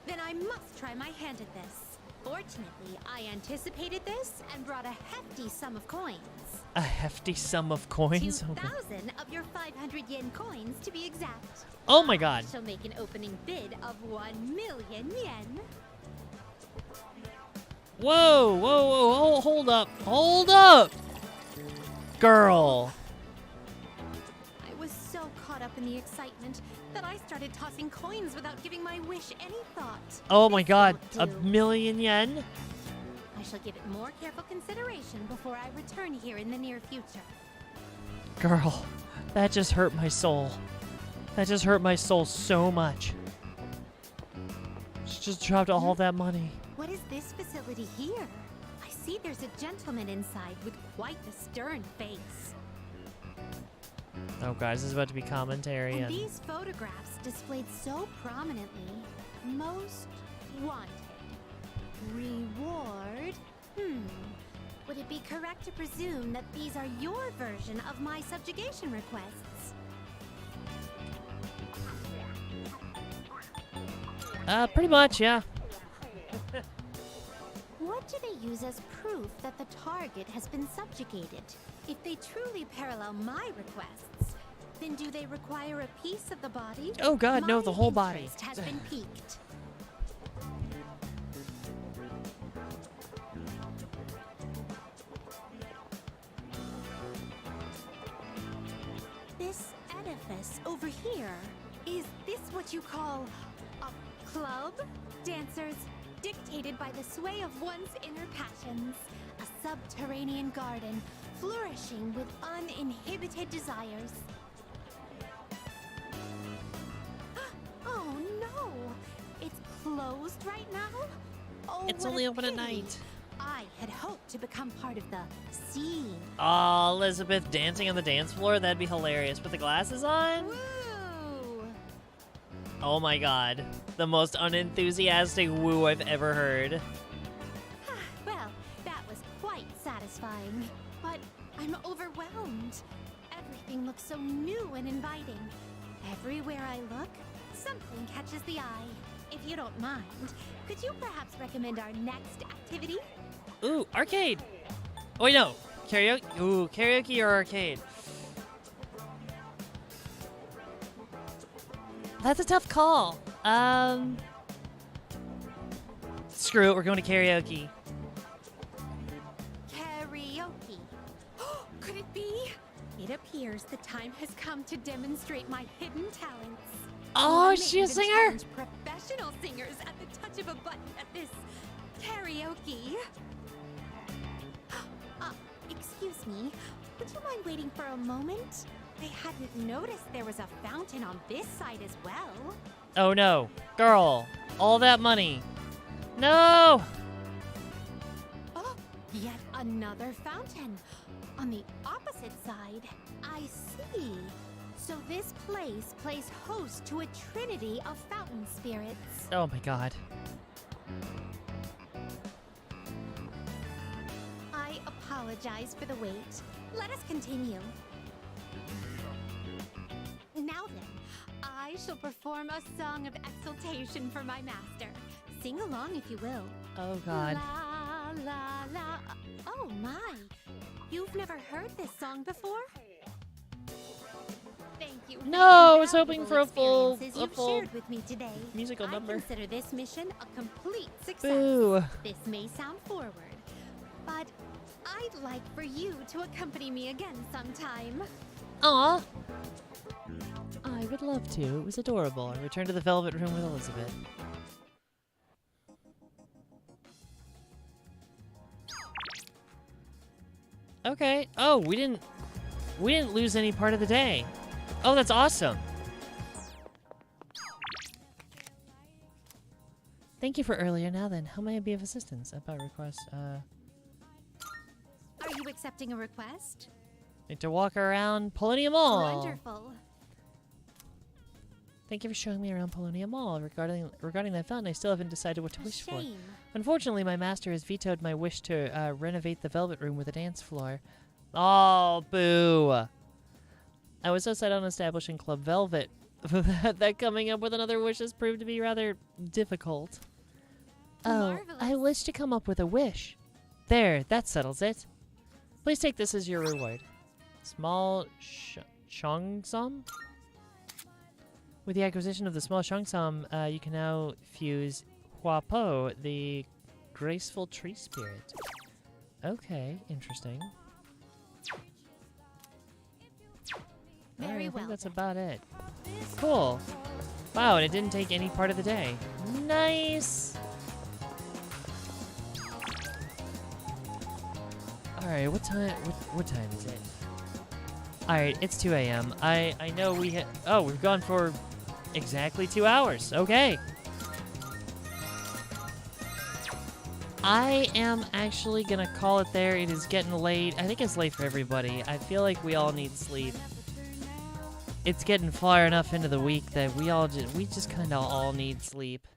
Then I must try my hand at this. Fortunately, I anticipated this and brought a hefty sum of coins. A hefty sum of coins. 2,000 of your 500 yen coins to be exact. Oh my god. I shall make an opening bid of 1,000,000 yen. Whoa, hold up. Girl. I was so caught up in the excitement that I started tossing coins without giving my wish any thought. Oh my This god, won't do. 1,000,000 yen? I shall give it more careful consideration before I return here in the near future. Girl, that just hurt my soul. That just hurt my soul so much. She just dropped all that money. What is this facility here? I see there's a gentleman inside with quite the stern face. Oh guys, this is about to be commentary. And And these photographs displayed so prominently. Most wanted. Reward? Would it be correct to presume that these are your version of my subjugation requests? pretty much, yeah. What do they use as proof that the target has been subjugated? If they truly parallel my requests, then do they require a piece of the body? Oh god, no, My the whole body. interest has been piqued. office over here. Is this what you call a club? Dancers dictated by the sway of one's inner passions. A subterranean garden flourishing with uninhibited desires. Oh no! It's closed right now? Oh, It's what only a open at pity. night. I had hoped to become part of the scene. Oh, Elizabeth dancing on the dance floor? That'd be hilarious. With the glasses on? Woo! Oh my god. The most unenthusiastic woo I've ever heard. Well, that was quite satisfying. But I'm overwhelmed. Everything looks so new and inviting. Everywhere I look, something catches the eye. If you don't mind, could you perhaps recommend our next activity? Ooh, arcade! Oh, wait, no. Karaoke? Ooh, karaoke or arcade? That's a tough call. Screw it, we're going to karaoke. Karaoke. Could it be? It appears the time has come to demonstrate my hidden talents. Oh, One is may she a even singer? challenge professional singers at the touch of a button at this karaoke. Excuse me. Would you mind waiting for a moment? I hadn't noticed there was a fountain on this side as well. Oh no. Girl, all that money. No! Oh, yet another fountain. On the opposite side. I see. So this place plays host to a trinity of fountain spirits. Oh my god. I apologize for the wait. Let us continue. Now then, I shall perform a song of exultation for my master. Sing along if you will. Oh god. La la la. Oh my. You've never heard this song before? Thank you. No, I was invaluable hoping for a full experiences you've shared with me today. musical number. I consider this mission a complete success. Boo. This may sound forward, but I'd like for you to accompany me again sometime. Aw. I would love to. It was adorable. I returned to the Velvet Room with Elizabeth. Okay. Oh, we didn't lose any part of the day. Oh, that's awesome. Thank you for earlier. Now then, how may I be of assistance? About requests, Are you accepting a request? need to walk around Polonium Mall. Wonderful. Thank you for showing me around Polonium Mall. Regarding that fountain, I still haven't decided what to wish for. Shame. Unfortunately, my master has vetoed my wish to renovate the Velvet Room with a dance floor. Oh, boo. I was so set on establishing Club Velvet that coming up with another wish has proved to be rather difficult. Oh, Marvelous. I wish to come up with a wish. There, that settles it. Please take this as your reward. Small Cheongsam? With the acquisition of the small Cheongsam, you can now fuse Huapo, the graceful tree spirit. Okay, interesting. Very Alright, I well think that's then. about it. Cool. Wow, and it didn't take any part of the day. Nice! Alright, what time is it? Alright, it's 2 a.m. I know we oh, we've gone for exactly 2 hours. Okay. I am actually gonna call it there. It is getting late. I think it's late for everybody. I feel like we all need sleep. It's getting far enough into the week that we just kind of all need sleep.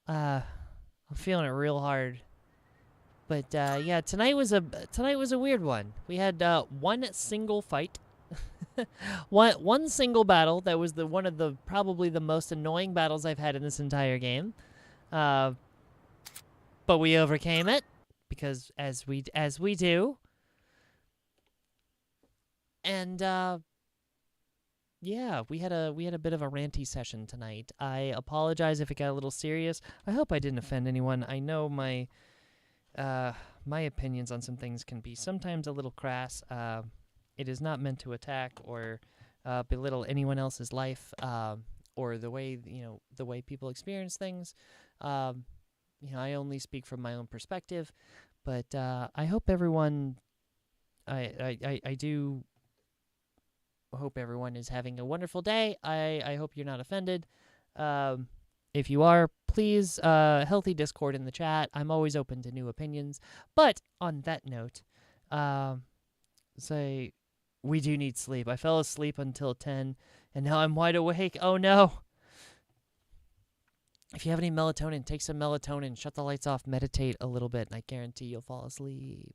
I'm feeling it real hard. But yeah, tonight was a weird one. We had one single fight, one single battle that was probably the most annoying battles I've had in this entire game. But we overcame it because as we do. And yeah, we had a bit of a ranty session tonight. I apologize if it got a little serious. I hope I didn't offend anyone. I know my opinions on some things can be sometimes a little crass. It is not meant to attack or belittle anyone else's life, or the way, the way people experience things. I only speak from my own perspective, but I hope everyone, I do hope everyone is having a wonderful day. I hope you're not offended. If you are, please, healthy discord in the chat. I'm always open to new opinions. But on that note, say we do need sleep. I fell asleep until 10, and now I'm wide awake. Oh no. If you have any melatonin, take some melatonin, shut the lights off, meditate a little bit, and I guarantee you'll fall asleep.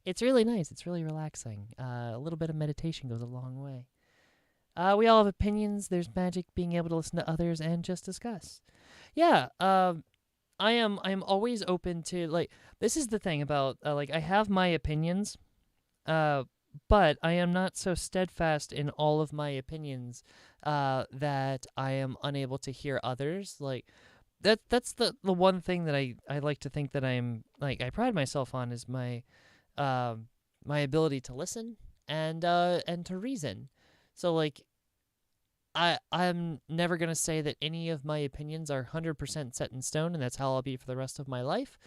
It's really nice. It's really relaxing. A little bit of meditation goes a long way. We all have opinions. There's magic being able to listen to others and just discuss. Yeah, I am always open to, like, this is the thing about, I have my opinions, but I am not so steadfast in all of my opinions that I am unable to hear others. Like, that's the one thing that I like to think that I'm, I pride myself on is my ability to listen and to reason. So, I'm never going to say that any of my opinions are 100% set in stone, and that's how I'll be for the rest of my life.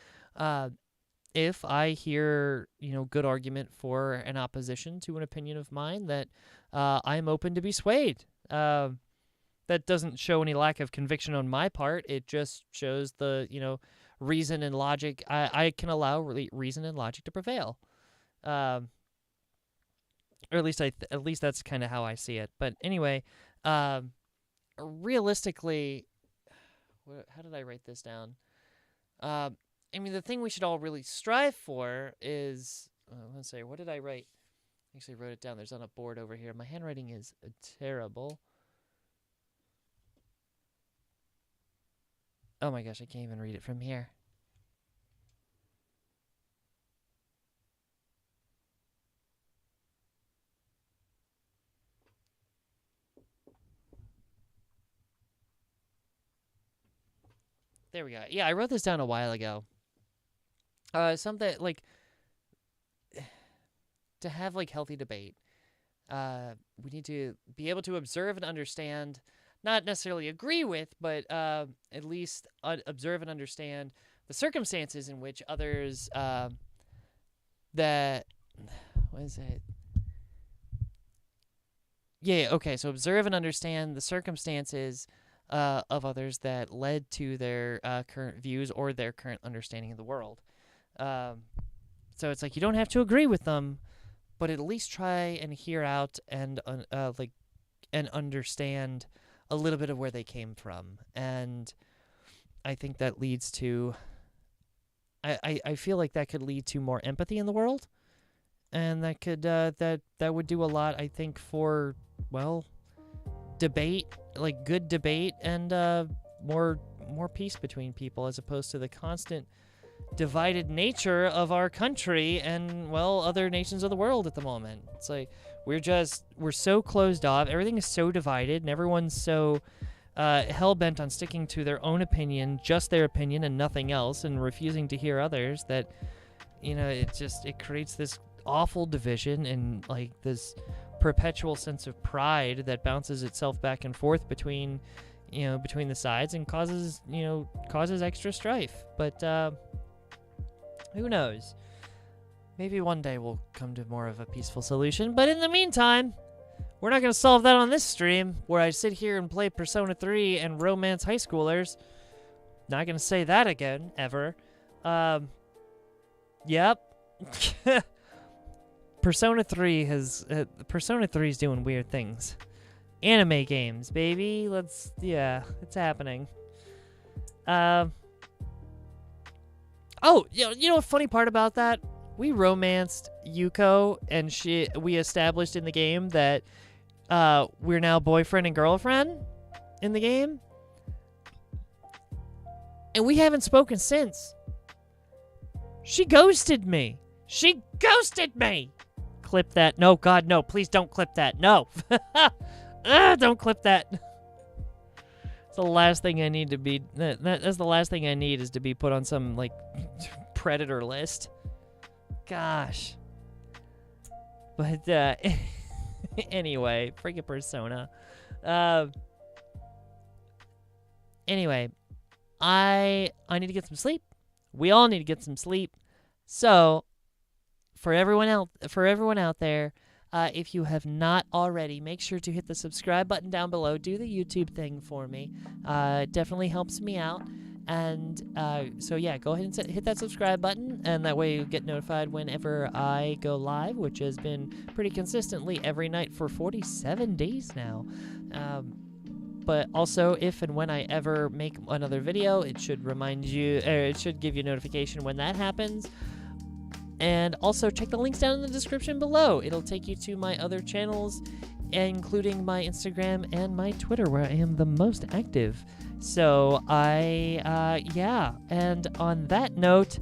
If I hear, good argument for an opposition to an opinion of mine, that I'm open to be swayed. That doesn't show any lack of conviction on my part. It just shows the, reason and logic. I can allow reason and logic to prevail. Or at least that's kind of how I see it. But anyway, realistically, how did I write this down? The thing we should all really strive for is, let's say, what did I write? I actually wrote it down. There's on a board over here. My handwriting is terrible. Oh my gosh, I can't even read it from here. There we go. Yeah, I wrote this down a while ago. Something to have healthy debate. We need to be able to observe and understand, not necessarily agree with, but at least observe and understand the circumstances in which others what is it? Yeah, okay, so observe and understand the circumstances of others that led to their current views or their current understanding of the world. So it's you don't have to agree with them, but at least try and hear out and and understand a little bit of where they came from. And I think that leads to, I feel like that could lead to more empathy in the world, and that could that would do a lot, I think, for, well, debate, good debate, and more peace between people, as opposed to the constant divided nature of our country and, well, other nations of the world at the moment. It's we're so closed off, everything is so divided, and everyone's so hell-bent on sticking to their own opinion, just their opinion and nothing else, and refusing to hear others, that, it creates this awful division and, this perpetual sense of pride that bounces itself back and forth between the sides, and causes extra strife. But who knows? Maybe one day we'll come to more of a peaceful solution. But in the meantime, we're not going to solve that on this stream, where I sit here and play Persona 3 and romance high schoolers. Not going to say that again, ever. Yep. Persona 3 is doing weird things. Anime games, baby. It's happening. Oh, you know what funny part about that? We romanced Yuko, and we established in the game that we're now boyfriend and girlfriend in the game. And we haven't spoken since. She ghosted me. Clip that. No, God, no. Please don't clip that. No. Don't clip that. It's the last thing I need to be... That's the last thing I need, is to be put on some, predator list. Gosh. But, Anyway, freaking Persona. Anyway, I need to get some sleep. We all need to get some sleep. So, for everyone out there, if you have not already, make sure to hit the subscribe button down below. Do the YouTube thing for me. It definitely helps me out. And so yeah, go ahead and hit that subscribe button, and that way you get notified whenever I go live, which has been pretty consistently every night for 47 days now. But also, if and when I ever make another video, it should remind you, it should give you notification when that happens. And also check the links down in the description below. It'll take you to my other channels, including my Instagram and my Twitter, where I am the most active. So yeah. And on that note,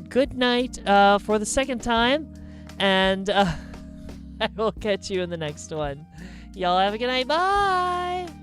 good night for the second time, and I will catch you in the next one. Y'all have a good night. Bye!